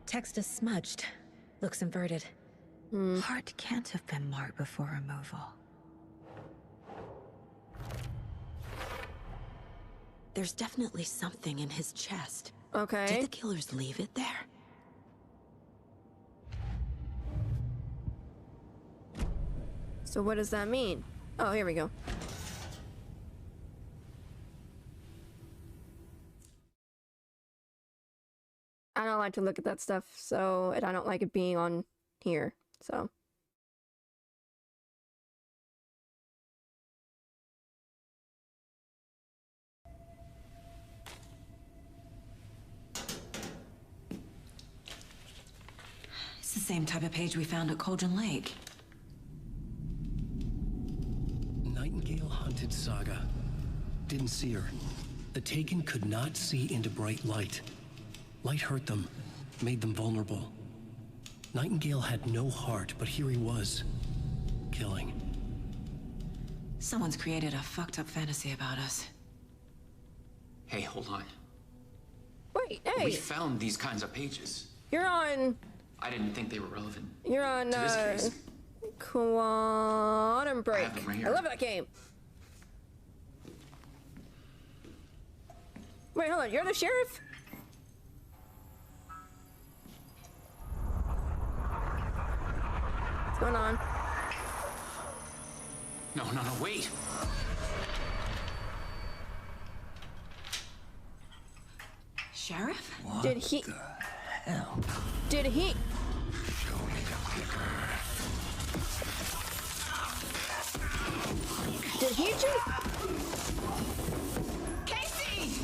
Text is smudged. Looks inverted. Heart can't have been marked before removal. There's definitely something in his chest. Okay. Did the killers leave it there? So what does that mean? Oh, here we go. I don't like to look at that stuff, so, and I don't like it being on here, so. It's the same type of page we found at Cauldron Lake. Nightingale hunted Saga. Didn't see her. The Taken could not see into bright light. Light hurt them, made them vulnerable. Nightingale had no heart, but here he was, killing. Someone's created a fucked up fantasy about us. Hey, hold on. Wait, hey! We found these kinds of pages. You're on... I didn't think they were relevant. You're on, to this case. Quantum Break. I have them right here. I love that game. Wait, hold on. You're the sheriff? What's going on? No, wait. Sheriff? What Did he... the hell? Did he... Show me the clicker. Did he just... Casey!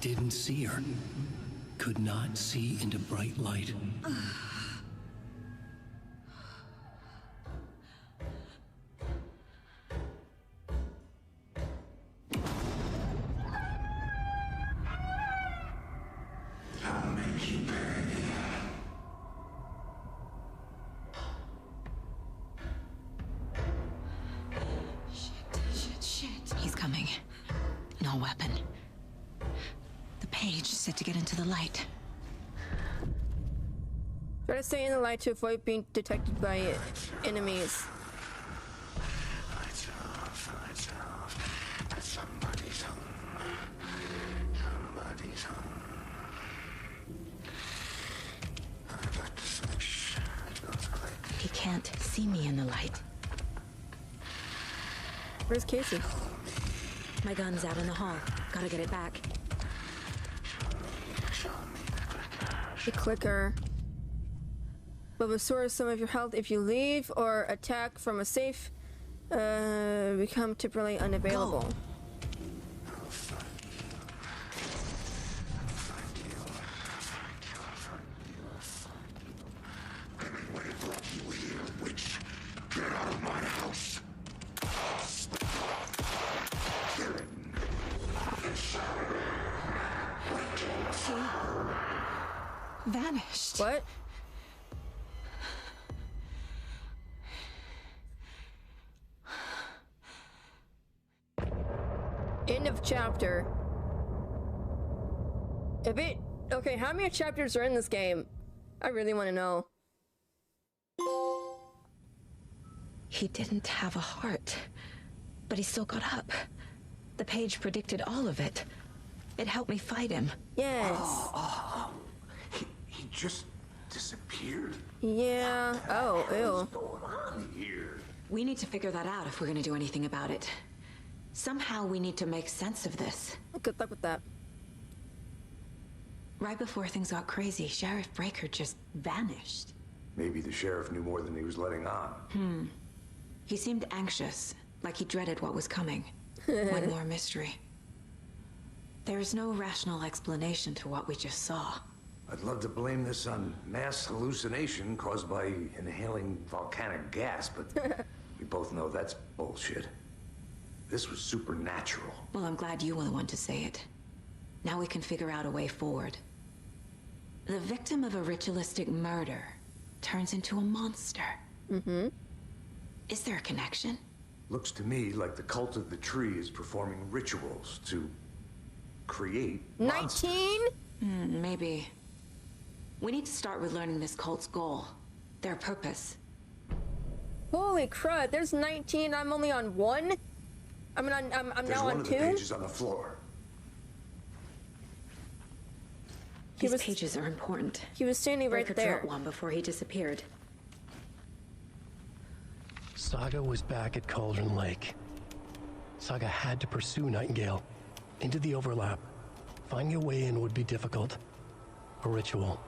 Didn't see her. Could not see into bright light. I'll make you burn. Shit. He's coming. No weapon. The page said to get into the light. Try to stay in the light to avoid being detected by enemies. Lights off. Somebody's home. Somebody's home. I got the switch. It goes quick. He can't see me in the light. Where's Casey? My gun's out in the hall. Gotta get it back. The clicker will restore some of your health if you leave or attack from a safe. Become temporarily unavailable. Go. Get out of my house. He vanished. What? End of chapter. A bit. Okay, how many chapters are in this game? I really want to know. He didn't have a heart, but he still got up. The page predicted all of it. It helped me fight him. Yes. He just disappeared. Yeah. Oh, ew. What's going on here? We need to figure that out if we're gonna do anything about it. Somehow we need to make sense of this. Good luck with that. Right before things got crazy, Sheriff Breaker just vanished. Maybe the sheriff knew more than he was letting on. He seemed anxious, like he dreaded what was coming. One more mystery. There's no rational explanation to what we just saw. I'd love to blame this on mass hallucination caused by inhaling volcanic gas, but we both know that's bullshit. This was supernatural. Well, I'm glad you were the one to say it. Now we can figure out a way forward. The victim of a ritualistic murder turns into a monster. Is there a connection? Looks to me like the cult of the tree is performing rituals to create 19? Maybe. We need to start with learning this cult's goal. Their purpose. Holy crud, there's 19. I'm only on 1? I'm now on 2? There's one of the pages on the floor. These pages are important. He was standing right Breaker there. drew one before he disappeared. Saga was back at Cauldron Lake. Saga had to pursue Nightingale into the overlap. Finding a way in would be difficult. A ritual.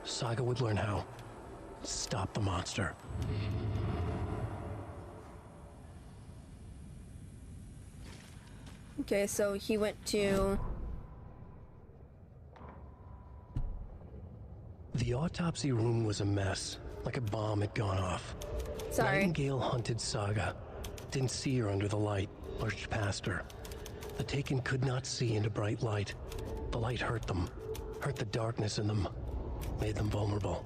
Saga would learn how. Stop the monster. Okay, so he went to... The autopsy room was a mess, like a bomb had gone off. Sorry. Nightingale hunted Saga. Didn't see her under the light, lurched past her. The Taken could not see into bright light. The light hurt them, hurt the darkness in them, made them vulnerable.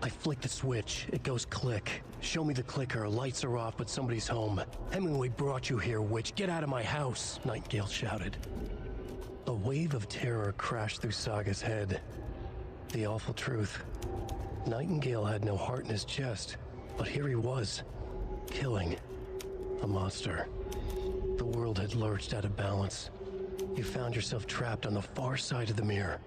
I flick the switch, it goes click. Show me the clicker, lights are off, but somebody's home. Hemingway brought you here, witch. Get out of my house, Nightingale shouted. A wave of terror crashed through Saga's head. The awful truth. Nightingale had no heart in his chest, but here he was, killing a monster. The world had lurched out of balance. You found yourself trapped on the far side of the mirror.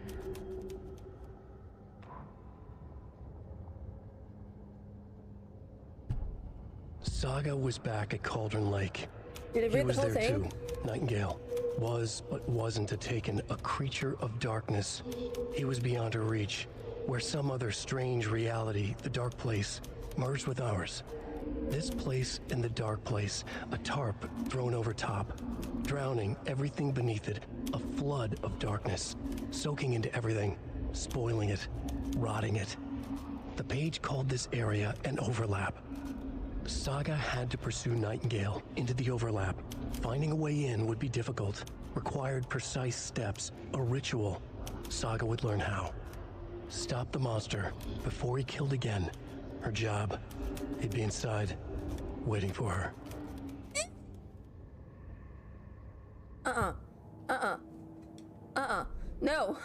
Saga was back at Cauldron Lake. Did it He read the was whole there thing? too. Nightingale was, but wasn't a Taken, a creature of darkness. He was beyond her reach, where some other strange reality, the dark place, merged with ours. This place and the dark place, a tarp thrown over top, drowning everything beneath it, a flood of darkness, soaking into everything, spoiling it, rotting it. The page called this area an overlap. Saga had to pursue Nightingale into the overlap. Finding a way in would be difficult, required precise steps, a ritual. Saga would learn how. Stop the monster before he killed again. Her job. He'd be inside, waiting for her. No.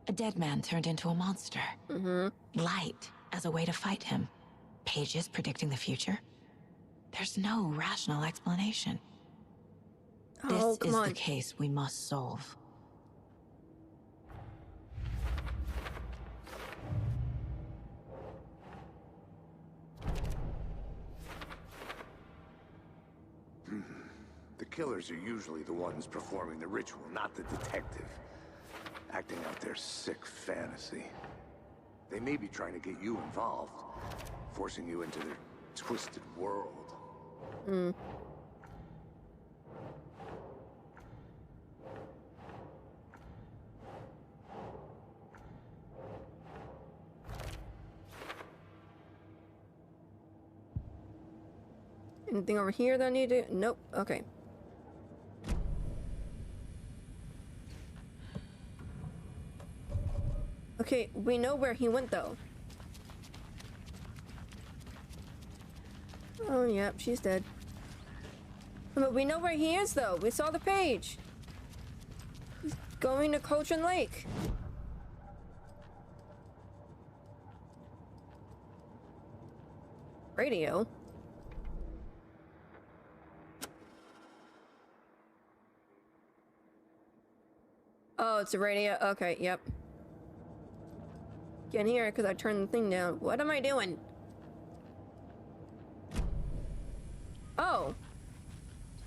A dead man turned into a monster. Light as a way to fight him. Pages predicting the future. There's no rational explanation. Oh, This come is on. the case we must solve. killers are usually the ones performing the ritual, not the detective. Acting out their sick fantasy. They may be trying to get you involved, forcing you into their twisted world. Hmm. Anything over here that I need to... Nope. Okay. Okay, we know where he went, though. Oh, yep, she's dead. But we know where he is, though. We saw the page. He's going to Cauldron Lake. Radio? Oh, it's a radio. Okay, yep. Can't hear it because I turned the thing down. What am I doing? Oh.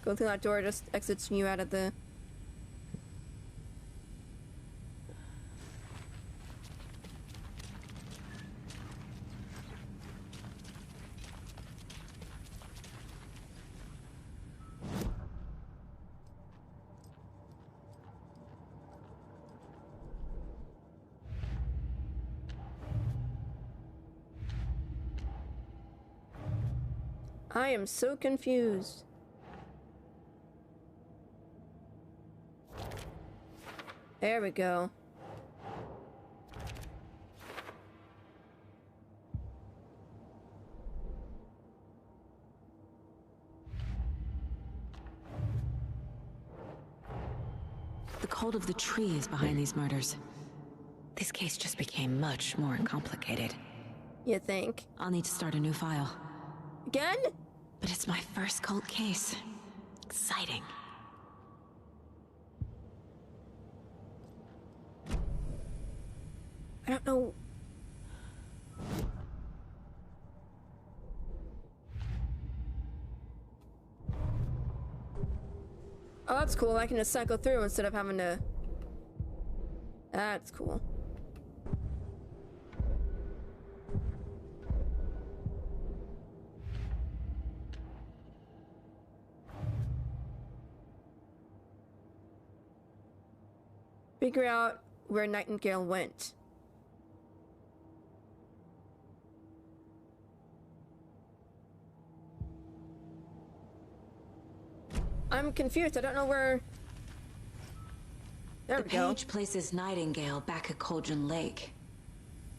Go through that door, just exits you out of the... I am so confused. There we go. The cult of the tree is behind these murders. This case just became much more complicated. You think? I'll need to start a new file. Again? But it's my first cult case. Exciting. I don't know. Oh, that's cool. I can just cycle through instead of having to... That's cool. Figure out where Nightingale went. I'm confused. I don't know where... There we go. The page places Nightingale back at Cauldron Lake.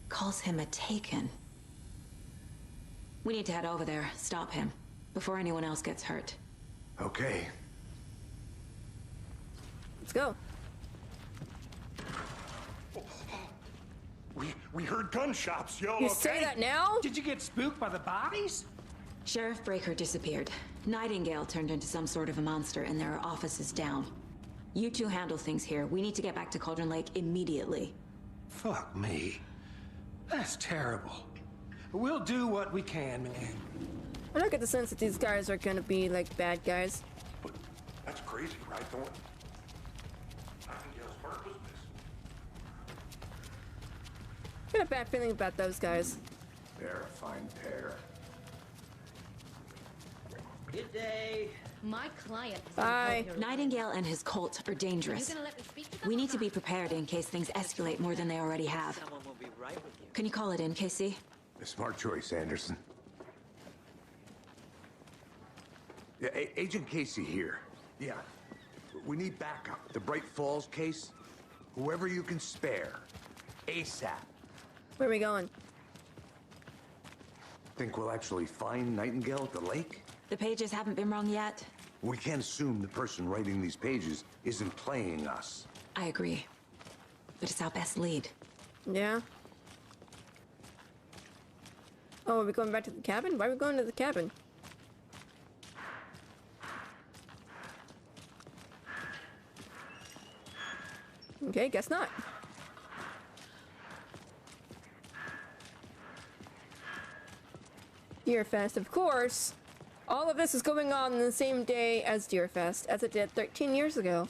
Calls him a Taken. We need to head over there, stop him, before anyone else gets hurt. Okay. Let's go. We heard gunshots, y'all. You okay? say that now? Did you get spooked by the bodies? Sheriff Breaker disappeared. Nightingale turned into some sort of a monster, and there are offices down. You two handle things here. We need to get back to Cauldron Lake immediately. Fuck me. That's terrible. We'll do what we can, man. I don't get the sense that these guys are gonna be like bad guys. That's crazy, right, Thornton? Nightingale's heart was missing. I got a bad feeling about those guys. They're a fine pair. Good day. My client. Bye. Nightingale and his cult are dangerous. We need to be prepared in case things escalate more than they already have. Someone will be right with you. Can you call it in, Casey? A smart choice, Anderson. Yeah, Agent Casey here. Yeah. We need backup. The Bright Falls case. Whoever you can spare. ASAP. Where are we going? Think we'll actually find Nightingale at the lake? The pages haven't been wrong yet. We can't assume the person writing these pages isn't playing us. I agree. But it's our best lead. Yeah. Oh, are we going back to the cabin? Why are we going to the cabin? Okay, guess not. You're fast, of course. All of this is going on the same day as Deerfest, as it did 13 years ago.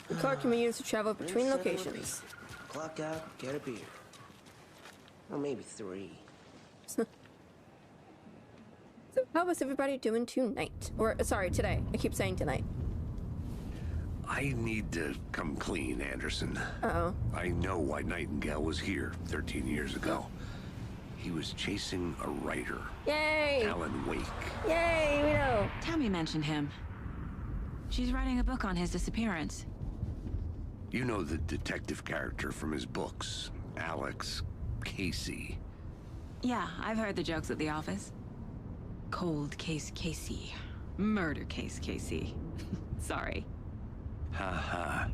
The car can be used to travel between locations. Clock out, get a beer. Or maybe 3. So how was everybody doing tonight? Or, sorry, today. I keep saying tonight. I need to come clean, Anderson. Uh-oh. I know why Nightingale was here 13 years ago. He was chasing a writer. Yay! Alan Wake. Yay, we know. Tammy mentioned him. She's writing a book on his disappearance. You know the detective character from his books, Alex Casey. Yeah, I've heard the jokes at the office. Cold case Casey. Murder case Casey. Sorry. Ha.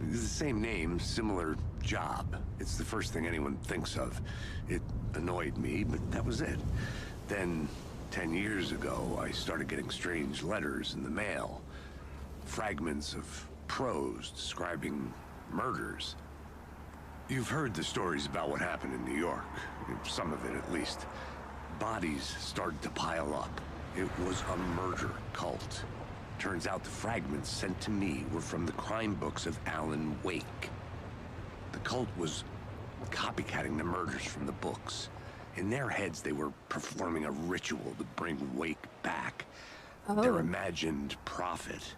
It's the same name, similar job. It's the first thing anyone thinks of. It annoyed me, but that was it. Then, 10 years ago, I started getting strange letters in the mail. Fragments of prose describing murders. You've heard the stories about what happened in New York. Some of it, at least. Bodies started to pile up. It was a murder cult. Turns out the fragments sent to me were from the crime books of Alan Wake. The cult was copycatting the murders from the books. In their heads, they were performing a ritual to bring Wake back. Their imagined prophet.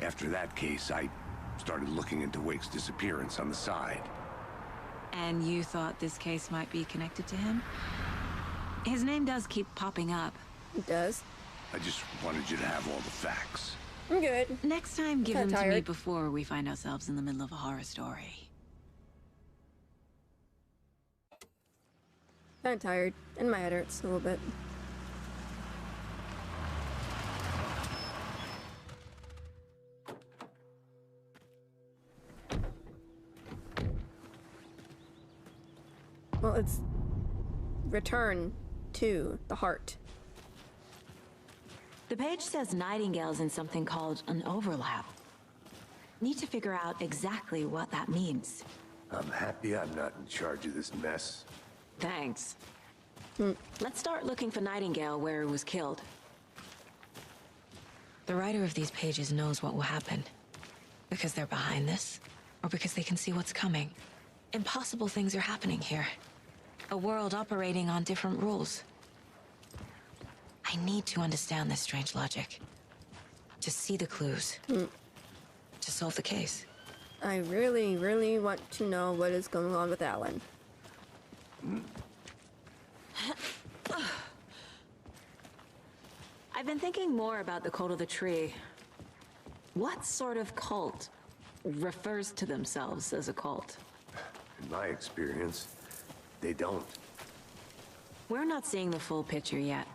After that case, I started looking into Wake's disappearance on the side. And you thought this case might be connected to him? His name does keep popping up. It does. I just wanted you to have all the facts. I'm good. Next time, give them Kinda to me tired. before we find ourselves in the middle of a horror story. I'm tired, and my head hurts a little bit. Well, it's return to the heart. The page says Nightingale's in something called an overlap. Need to figure out exactly what that means. I'm happy I'm not in charge of this mess. Thanks. Let's start looking for Nightingale where he was killed. The writer of these pages knows what will happen. Because they're behind this, or because they can see what's coming. Impossible things are happening here. A world operating on different rules. I need to understand this strange logic. To see the clues. To solve the case. I really, really want to know what is going on with Alan. I've been thinking more about the cult of the tree. What sort of cult refers to themselves as a cult? In my experience, they don't. We're not seeing the full picture yet.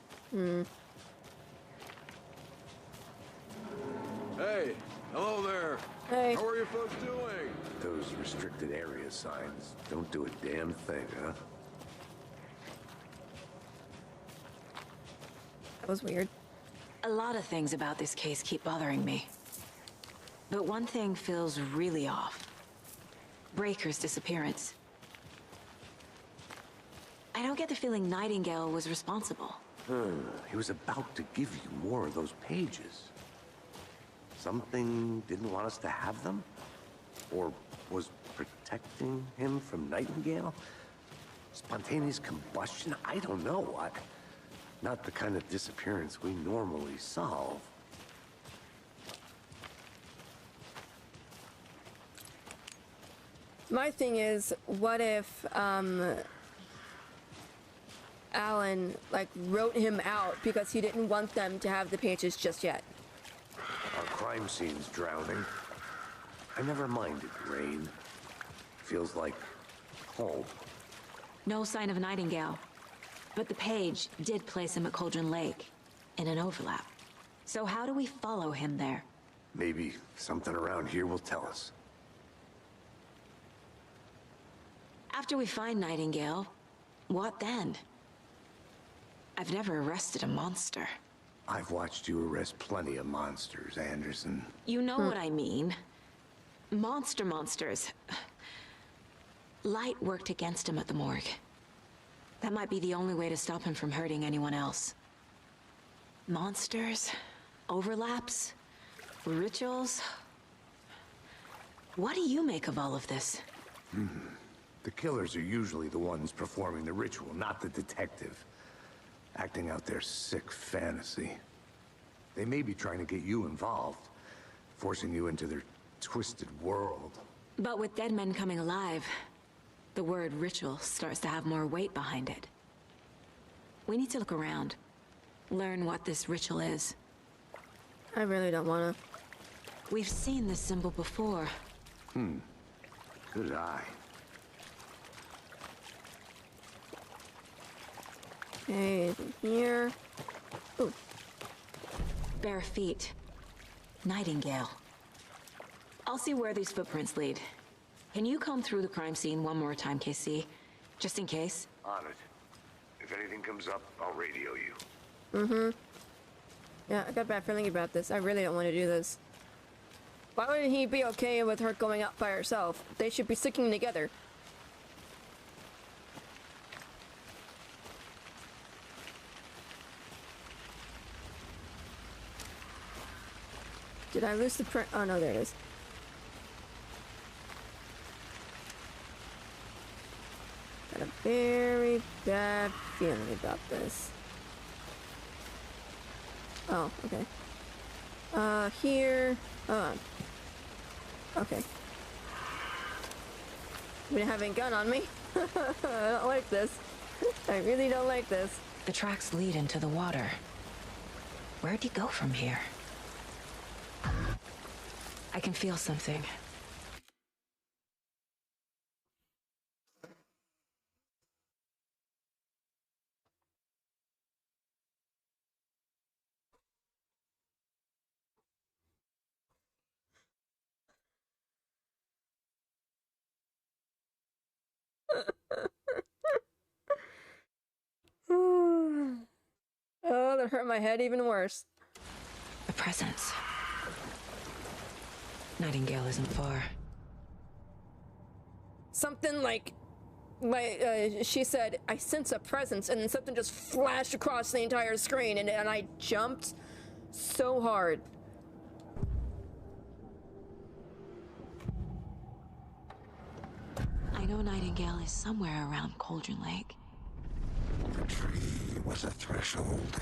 Hey, hello there. Hey. How are you folks doing? Those restricted area signs don't do a damn thing, huh? That was weird. A lot of things about this case keep bothering me. But one thing feels really off. Breaker's disappearance. I don't get the feeling Nightingale was responsible. He was about to give you more of those pages. Something didn't want us to have them? Or was protecting him from Nightingale? Spontaneous combustion? I don't know. Not the kind of disappearance we normally solve. My thing is, what if, Alan, like, wrote him out because he didn't want them to have the pages just yet? Our crime scene's drowning. I never minded rain. Feels like home. No sign of Nightingale. But the page did place him at Cauldron Lake, in an overlap. So how do we follow him there? Maybe something around here will tell us. After we find Nightingale, what then? I've never arrested a monster. I've watched you arrest plenty of monsters, Anderson. You know what I mean. monsters. Light worked against him at the morgue. That might be the only way to stop him from hurting anyone else. Monsters, overlaps, rituals. What do you make of all of this? The killers are usually the ones performing the ritual, not the detective. Acting out their sick fantasy. They may be trying to get you involved, forcing you into their twisted world. But with dead men coming alive, the word ritual starts to have more weight behind it. We need to look around, learn what this ritual is. I really don't wanna. We've seen this symbol before. Good eye. Okay, here. Ooh. Bare feet. Nightingale. I'll see where these footprints lead. Can you comb through the crime scene one more time, KC? Just in case? On it. If anything comes up, I'll radio you. Yeah, I got a bad feeling about this. I really don't want to do this. Why wouldn't he be okay with her going out by herself? They should be sticking together. Did I lose the print? Oh no, there it is. Got a very bad feeling about this. Oh, okay. Here. Okay. Been having a gun on me. I don't like this. I really don't like this. The tracks lead into the water. Where'd he go from here? I can feel something. Oh, that hurt my head even worse. A presence. Nightingale isn't far. Something like she said, I sense a presence, and then something just flashed across the entire screen, and I jumped so hard. I know Nightingale is somewhere around Cauldron Lake. The tree was a threshold.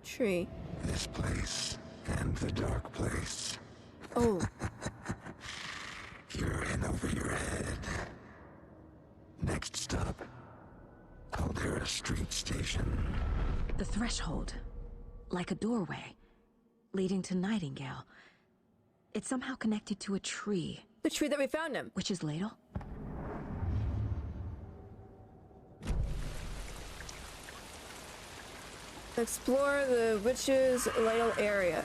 Tree. This place and the dark place. Oh. You're in over your head. Next stop, Caldera Street Station. The threshold. Like a doorway. Leading to Nightingale. It's somehow connected to a tree. The tree that we found him. Witch's Ladle? Explore the Witch's Ladle area.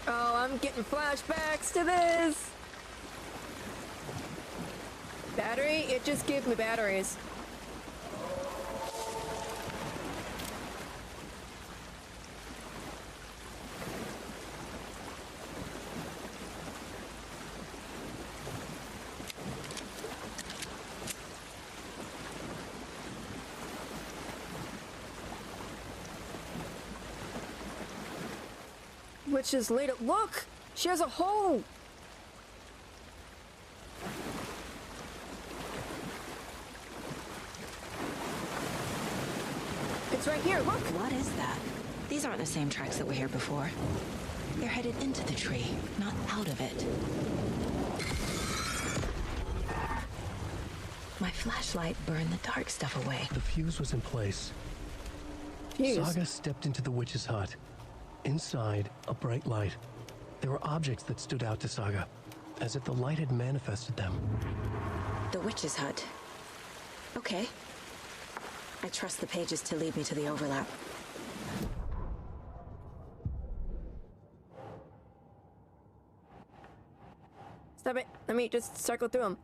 Oh, I'm getting flashbacks to this! Battery? It just gave me batteries. Which is later. Look! She has a hole! It's right here, look! What is that? These aren't the same tracks that were here before. They're headed into the tree, not out of it. My flashlight burned the dark stuff away. The fuse was in place. Fuse? Saga stepped into the witch's hut. Inside, a bright light. There were objects that stood out to Saga, as if the light had manifested them. The witch's hut. Okay. I trust the pages to lead me to the overlap. Stop it. Let me just circle through them.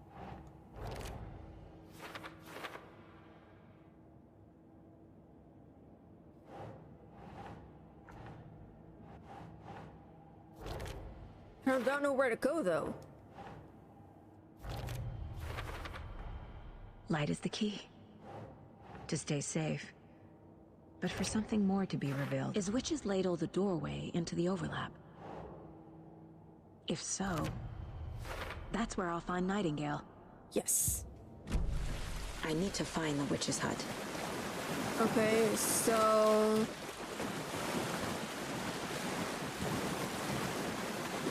don't know where to go, though. Light is the key. To stay safe. But for something more to be revealed, is Witch's Ladle the doorway into the overlap? If so, that's where I'll find Nightingale. Yes. I need to find the witch's hut. Okay, so...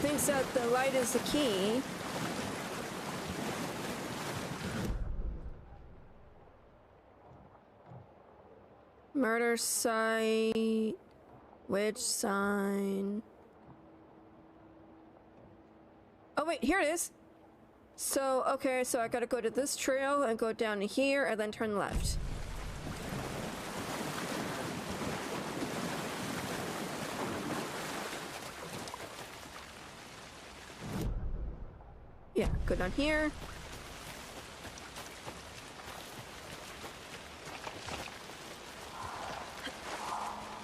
thinks that the light is the key. Murder site... witch sign... Oh wait, here it is! So, okay, so I gotta go to this trail and go down to here and then turn left. Yeah, go down here.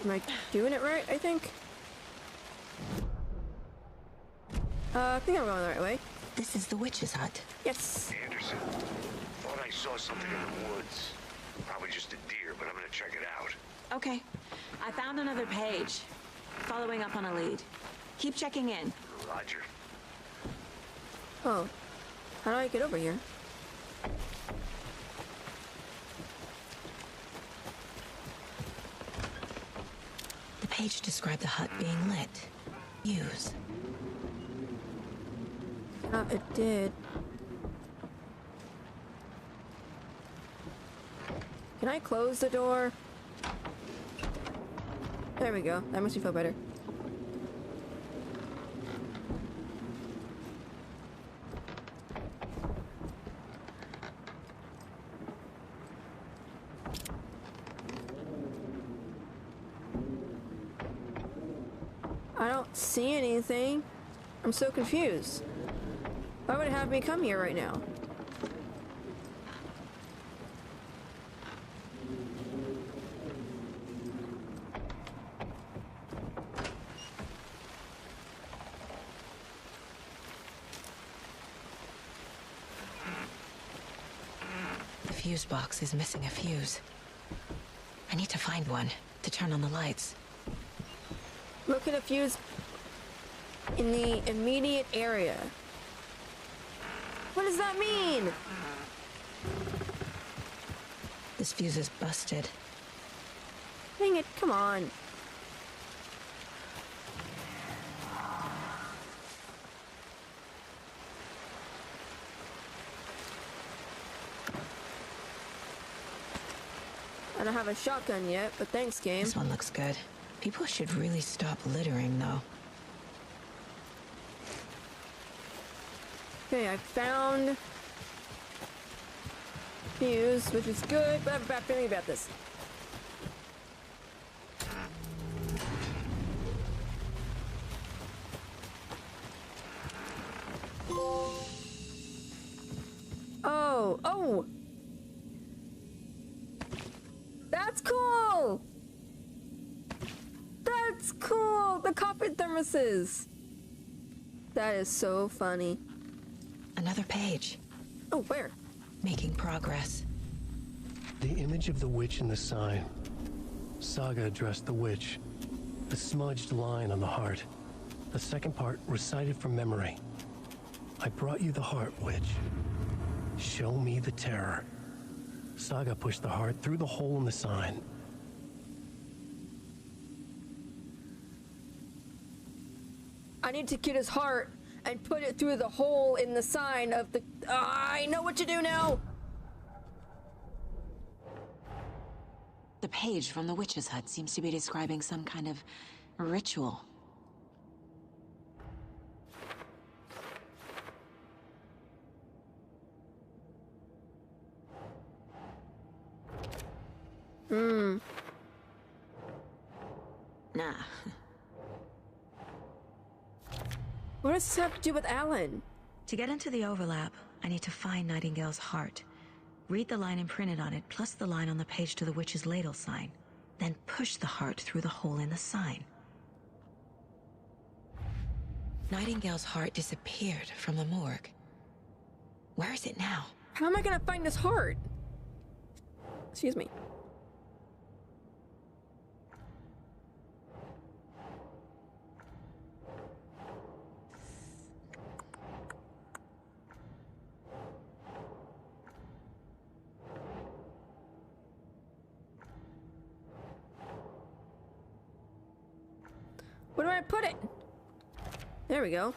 Am I doing it right, I think? I think I'm going the right way. This is the witch's hut. Yes. Anderson, thought I saw something in the woods. Probably just a deer, but I'm gonna check it out. Okay. I found another page. Following up on a lead. Keep checking in. Roger. Oh. How do I get over here? The page described the hut being lit. Use. It did. Can I close the door? There we go. That makes me feel better. I don't see anything. I'm so confused. Why would it have me come here right now? The fuse box is missing a fuse. I need to find one to turn on the lights. Look at a fuse in the immediate area. What does that mean? This fuse is busted. Dang it, come on. I don't have a shotgun yet, but thanks, game. This one looks good. People should really stop littering, though. Okay, I found fuse, which is good, but I have a bad feeling about this. Oh! That's cool! That's cool! The coffee thermoses! That is so funny. Another page. Oh, where? Making progress. The image of the witch in the sign. Saga addressed the witch. A smudged line on the heart. The second part recited from memory. I brought you the heart, witch. Show me the terror. Saga pushed the heart through the hole in the sign. I need to get his heart and put it through the hole in the sign of the... I know what to do now! The page from the witch's hut seems to be describing some kind of ritual. Nah. What does this have to do with Alan? To get into the overlap, I need to find Nightingale's heart. Read the line imprinted on it, plus the line on the page to the witch's ladle sign. Then push the heart through the hole in the sign. Nightingale's heart disappeared from the morgue. Where is it now? How am I gonna find this heart? Excuse me. Where do I put it? There we go.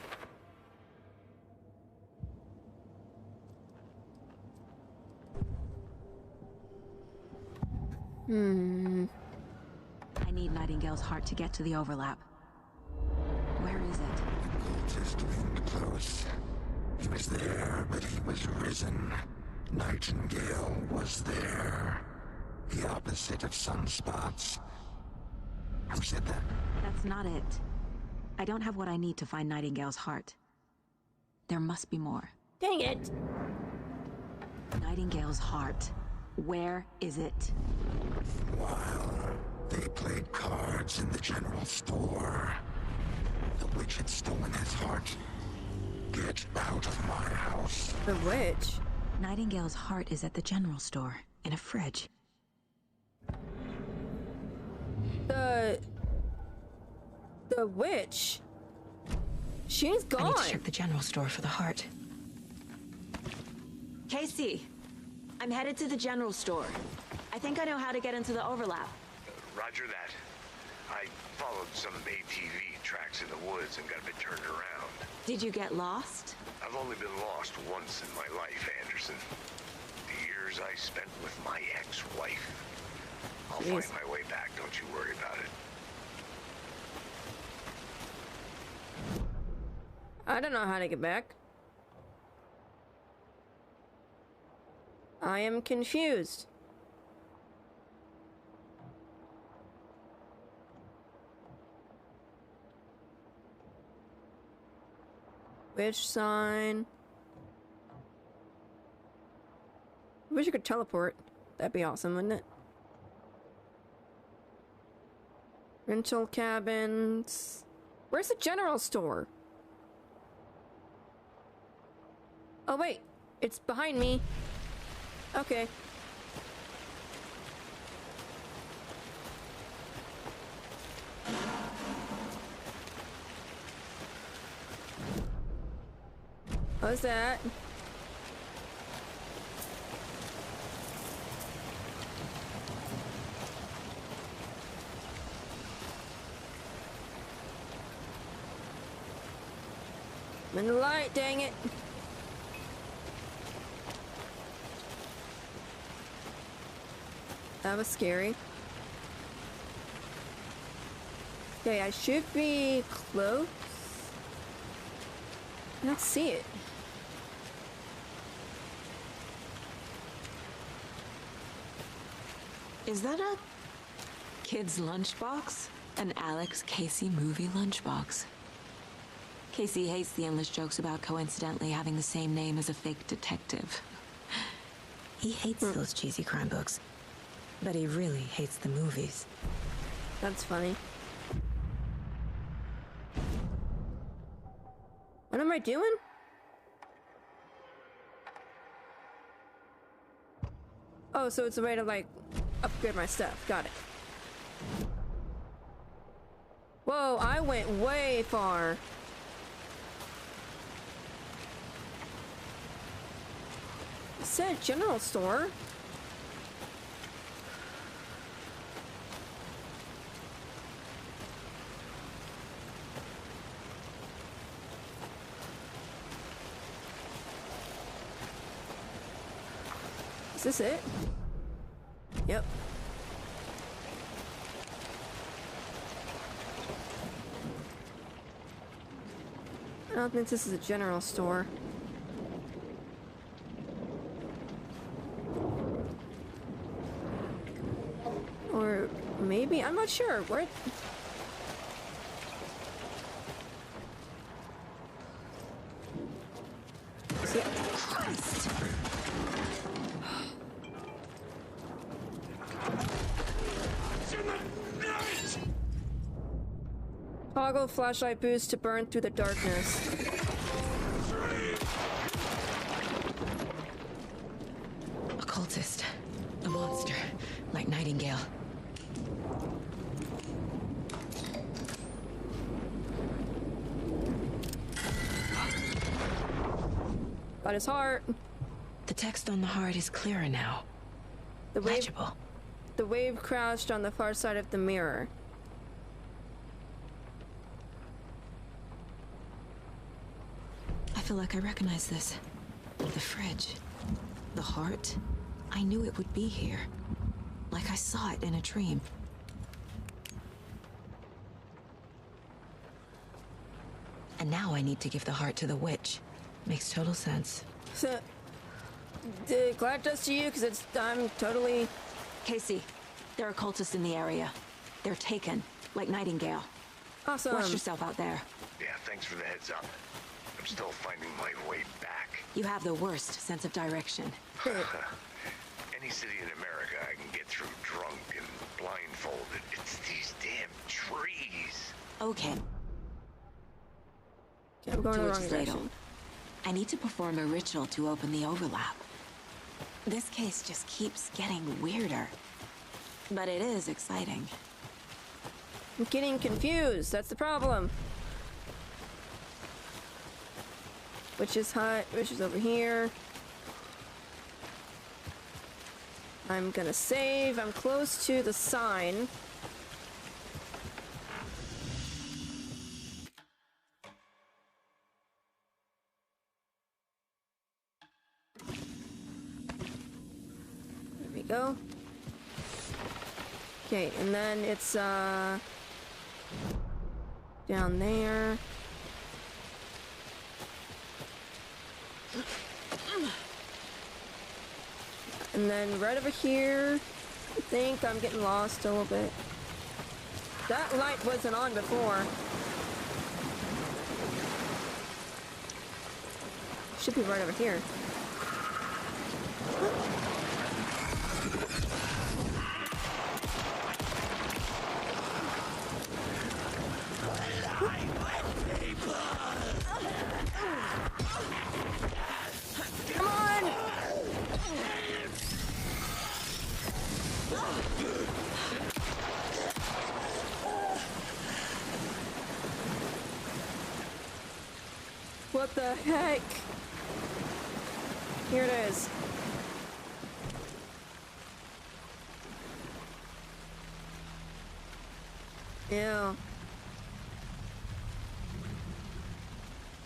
I need Nightingale's heart to get to the overlap. Where is it? Just wind close. He was there, but he was risen. Nightingale was there. The opposite of sunspots. Who said that? That's not it. I don't have what I need to find Nightingale's heart. There must be more. Dang it! Nightingale's heart. Where is it? While they played cards in the general store, the witch had stolen his heart. Get out of my house. The witch? Nightingale's heart is at the general store, in a fridge. The witch? She's gone. I need to check the general store for the heart. Casey, I'm headed to the general store. I think I know how to get into the overlap. Roger that. I followed some ATV tracks in the woods and got a bit turned around. Did you get lost? I've only been lost once in my life, Anderson. The years I spent with my ex-wife. I'll find my way back, don't you worry about it. I don't know how to get back. I am confused. Witch sign. I wish you could teleport. That'd be awesome, wouldn't it? Rental cabins. Where's the general store? Oh wait, it's behind me. Okay. What's that? I'm in the light, dang it. That was scary. Okay, I should be close. I don't see it. Is that a kid's lunchbox? An Alex Casey movie lunchbox. Casey hates the endless jokes about coincidentally having the same name as a fake detective. He hates those cheesy crime books, but he really hates the movies. That's funny. What am I doing? Oh, so it's a way to, like, upgrade my stuff. Got it. Whoa, I went way far. It said general store. Is this it? Yep. I don't think this is a general store. Or maybe, I'm not sure. Where? Christ! Toggle flashlight boost to burn through the darkness. A cultist. A monster. Like Nightingale. Got his heart. The text on the heart is clearer now. Legible. The wave crashed on the far side of the mirror. I feel like I recognize this. The fridge. The heart. I knew it would be here. Like I saw it in a dream. And now I need to give the heart to the witch. Makes total sense. So, glad just to you, because I'm totally... Casey, there are cultists in the area. They're taken, like Nightingale. Awesome. Watch yourself out there. Yeah, thanks for the heads up. I'm still finding my way back. You have the worst sense of direction. Any city in America I can get through drunk and blindfolded. It's these damn trees. Okay. I'm going the wrong Ladle. direction. I need to perform a ritual to open the overlap. This case just keeps getting weirder. But it is exciting. I'm getting confused. That's the problem. Which is hot, which is over here. I'm gonna save. I'm close to the sign. There we go. Okay, and then it's down there. And then right over here, I think I'm getting lost a little bit. That light wasn't on before. Should be right over here. Come on! What the heck? Here it is. Ew.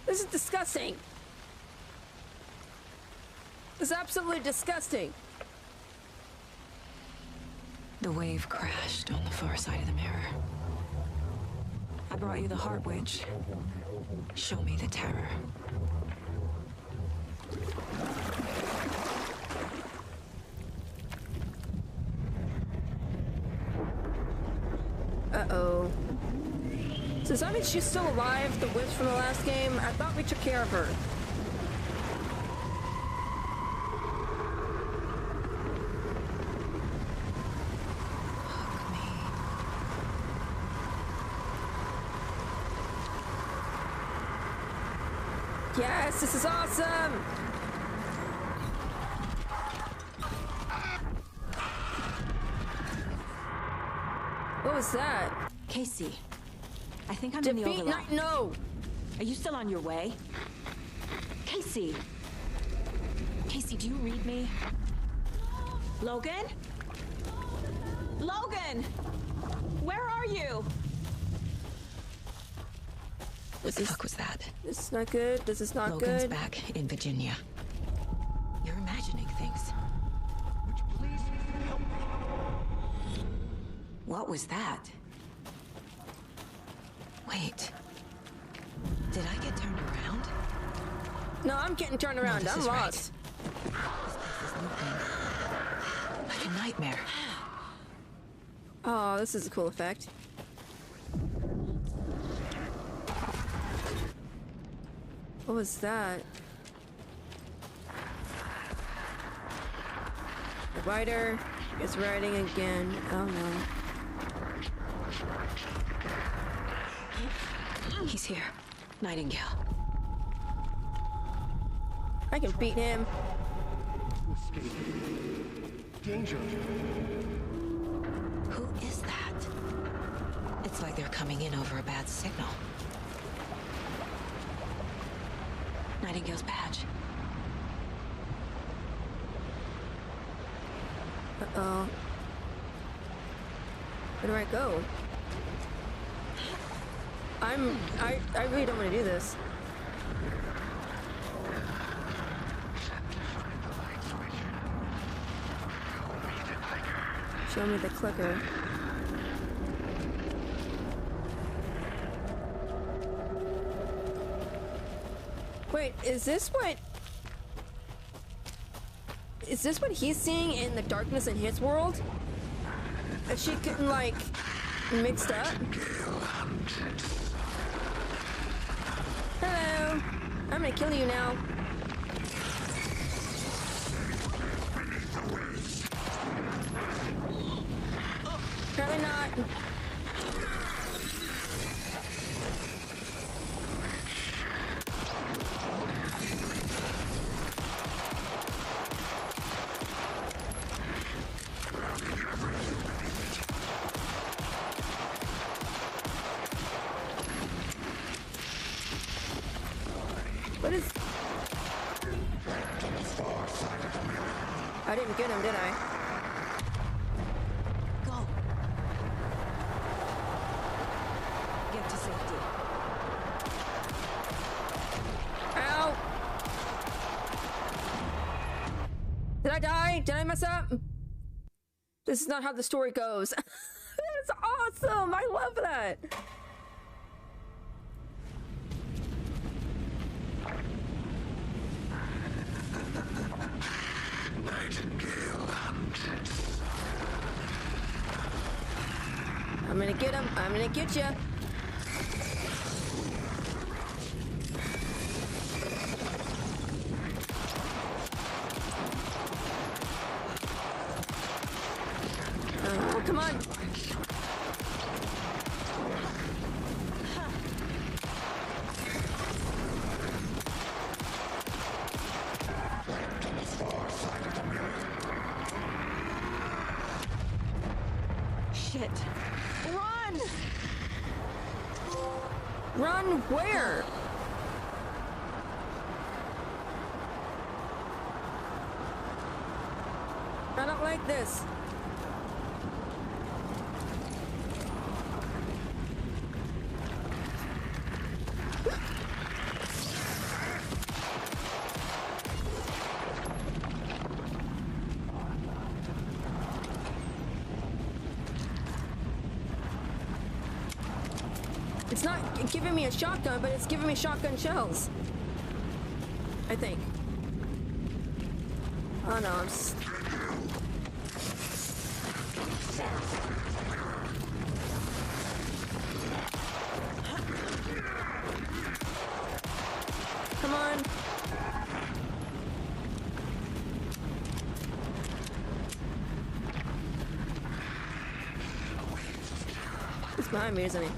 This is disgusting. This is absolutely disgusting. The wave crashed on the far side of the mirror. I brought you the heart witch. Show me the terror. Uh-oh. So does that mean she's still alive, the witch from the last game? I thought we took care of her. Yes, this is awesome! What was that? Casey, I think I'm in the overlap. No! Are you still on your way? Casey! Casey, do you read me? Logan? Logan! Where are you? What the fuck was that? This is not good. This is not Logan's good. back in Virginia. You're imagining things. Would you please help me? What was that? Wait. Did I get turned around? No, I'm getting turned around. No, I'm lost. lost. This place is moving. Like a nightmare. Oh, this is a cool effect. What was that? The writer is writing again. Oh no. He's here. Nightingale. I can beat him. Danger. Who is that? It's like they're coming in over a bad signal. Nightingale's badge. Uh-oh. Where do I go? I really don't want to do this. Show me the clicker. Wait, is this what he's seeing in the darkness in his world? Is she getting, like, mixed up? Hello! I'm gonna kill you now. Apparently not. What is... I didn't get him, did I? Go. Get to safety. Ow! Did I die? Did I mess up? This is not how the story goes. That's awesome! I love that! Nightingale hunted. I'm gonna get him. I'm gonna get you. Oh, come on. Shit. Run! Run where? I don't like this. It's not giving me a shotgun, but it's giving me shotgun shells. I think. Oh no, I'm Come on. He's behind me, isn't he?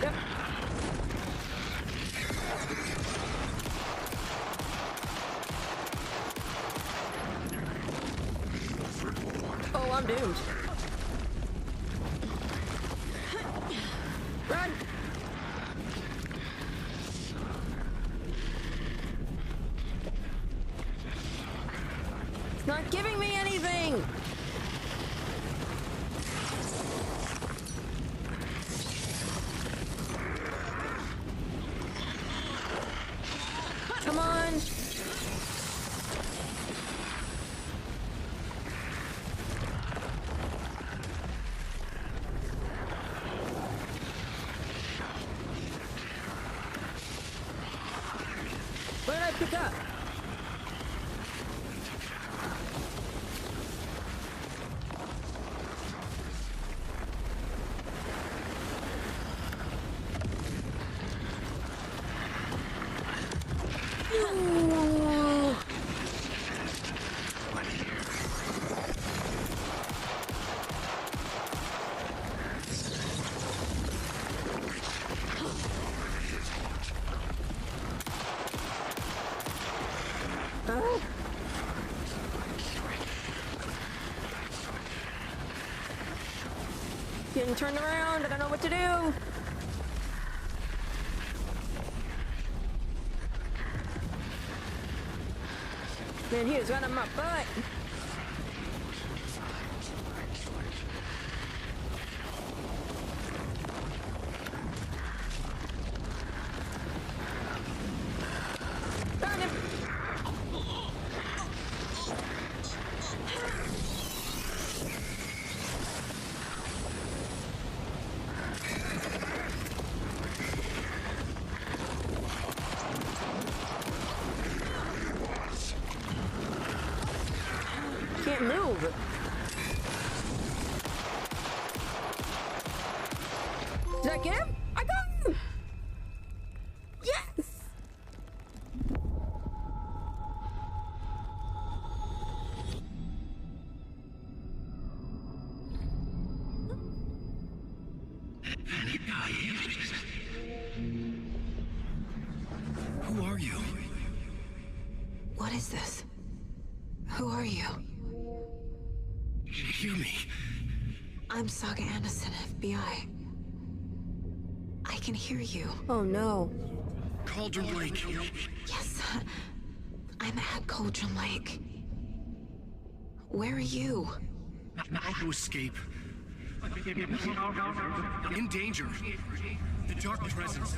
Yep. Oh, I'm doomed. Run! It's not giving me anything! Come on! What did I pick up? Ooh. Getting turned around. I don't know what to do. Man, he is right on my butt. Darn him. Can't move. Did I get him? I got him! Yes! Who are you? What is this? Who are you? Hear me. I'm Saga Anderson, FBI. I can hear you. Oh no. Cauldron Lake. Yes, I'm at Cauldron Lake. Where are you? How to escape. In danger. The dark presence.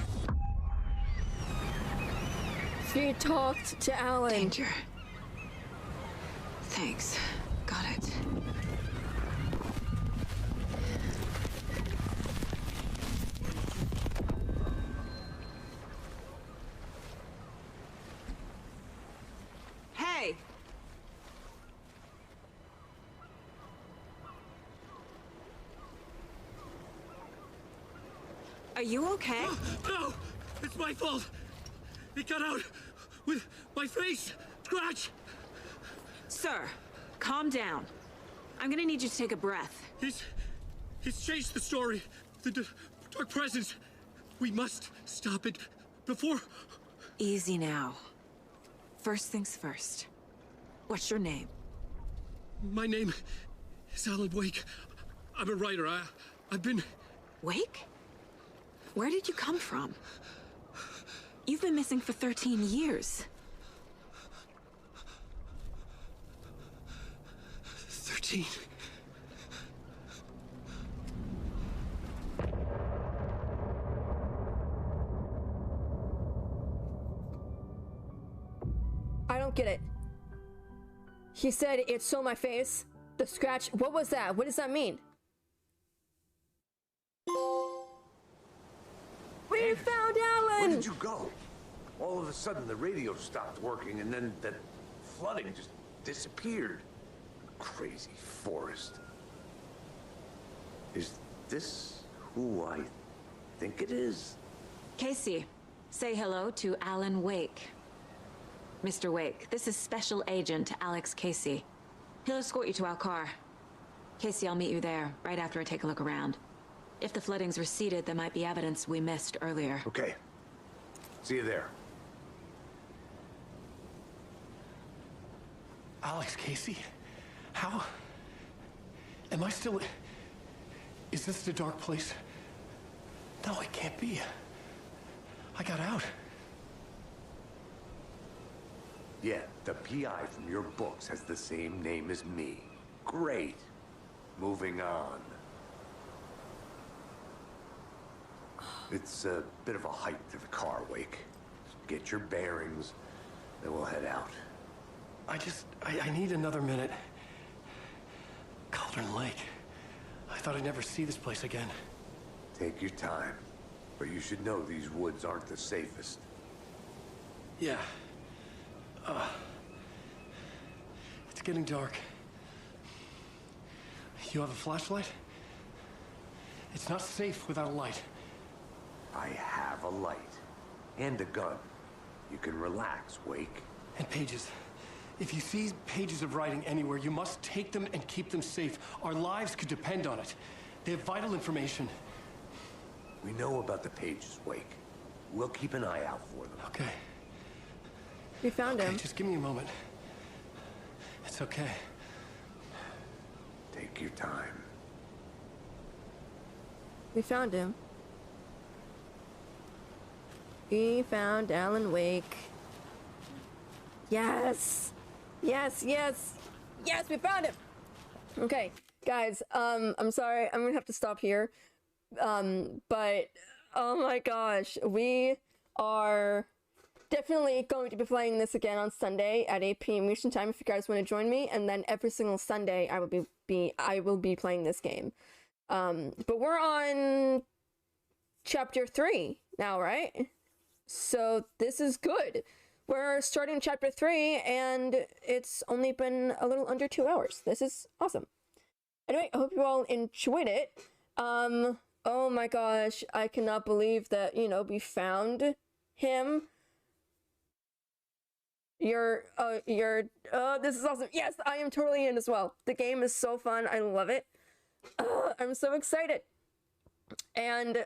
She talked to Alan. Danger. Thanks. Got it. Hey! Are you okay? No! It's my fault! It got out with my face! Scratch! Sir, calm down. I'm gonna need you to take a breath. He's changed the story. The dark presence. We must stop it before... Easy now. First things first. What's your name? My name is Alan Wake. I'm a writer. I've been... Wake? Where did you come from? You've been missing for 13 years. 13. I don't get it. He said it stole my face. The scratch. What was that? What does that mean? We found Alan! Where did you go? All of a sudden the radio stopped working and then that flooding just disappeared. Crazy forest. Is this who I think it is? Casey, say hello to Alan Wake. Mr. Wake, this is Special Agent Alex Casey. He'll escort you to our car. Casey, I'll meet you there, right after I take a look around. If the flooding's receded, there might be evidence we missed earlier. Okay. See you there. Alex Casey? How? Am I still... Is this the dark place? No, it can't be. I got out. Yeah, the PI from your books has the same name as me. Great. Moving on. It's a bit of a hike to the car, Wake. Get your bearings, then we'll head out. I need another minute. Cauldron Lake. I thought I'd never see this place again. Take your time. But you should know these woods aren't the safest. Yeah. It's getting dark. You have a flashlight? It's not safe without a light. I have a light. And a gun. You can relax, Wake. And pages. If you see pages of writing anywhere, you must take them and keep them safe. Our lives could depend on it. They have vital information. We know about the pages, Wake. We'll keep an eye out for them. Okay. We found him. Just give me a moment. It's okay. Take your time. We found him. We found Alan Wake. Yes! Yes, yes! Yes, we found him! Okay, guys, I'm sorry, I'm gonna have to stop here. But, oh my gosh, we are definitely going to be playing this again on Sunday at 8 p.m. Eastern Time if you guys want to join me, and then every single Sunday I will be playing this game. But we're on chapter 3 now, right? So this is good. We're starting chapter 3 and it's only been a little under 2 hours. This is awesome. Anyway, I hope you all enjoyed it. Oh my gosh, I cannot believe that, you know, we found him. This is awesome. Yes, I am totally in as well. The game is so fun. I love it. I'm so excited. And,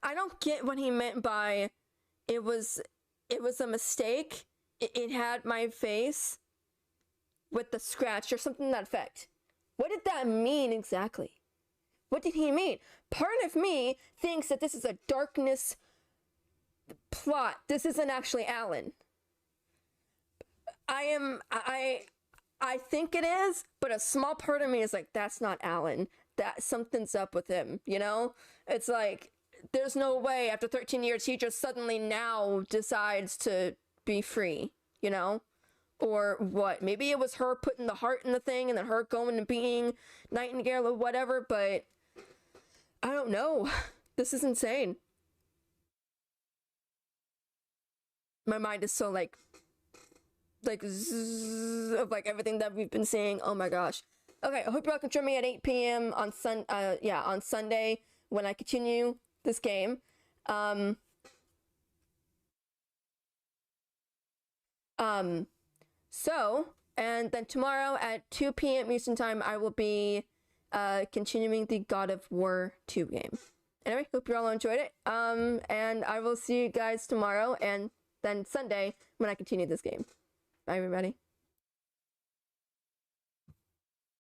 I don't get what he meant by it was a mistake. It had my face with the scratch or something to that effect. What did that mean exactly? What did he mean? Part of me thinks that this is a darkness plot. This isn't actually Alan. I think it is, but a small part of me is like, that's not Alan. That something's up with him, you know? It's like, there's no way after 13 years he just suddenly now decides to be free, you know? Or what? Maybe it was her putting the heart in the thing and then her going and being Nightingale or whatever, but I don't know. This is insane. My mind is so like zzz of like everything that we've been seeing. Oh my gosh. Okay, I hope you all can join me at 8 p.m. on on Sunday when I continue this game. And then tomorrow at 2 p.m. Eastern Time, I will be continuing the God of War 2 game. Anyway, hope you all enjoyed it. And I will see you guys tomorrow and then Sunday when I continue this game. Bye, everybody.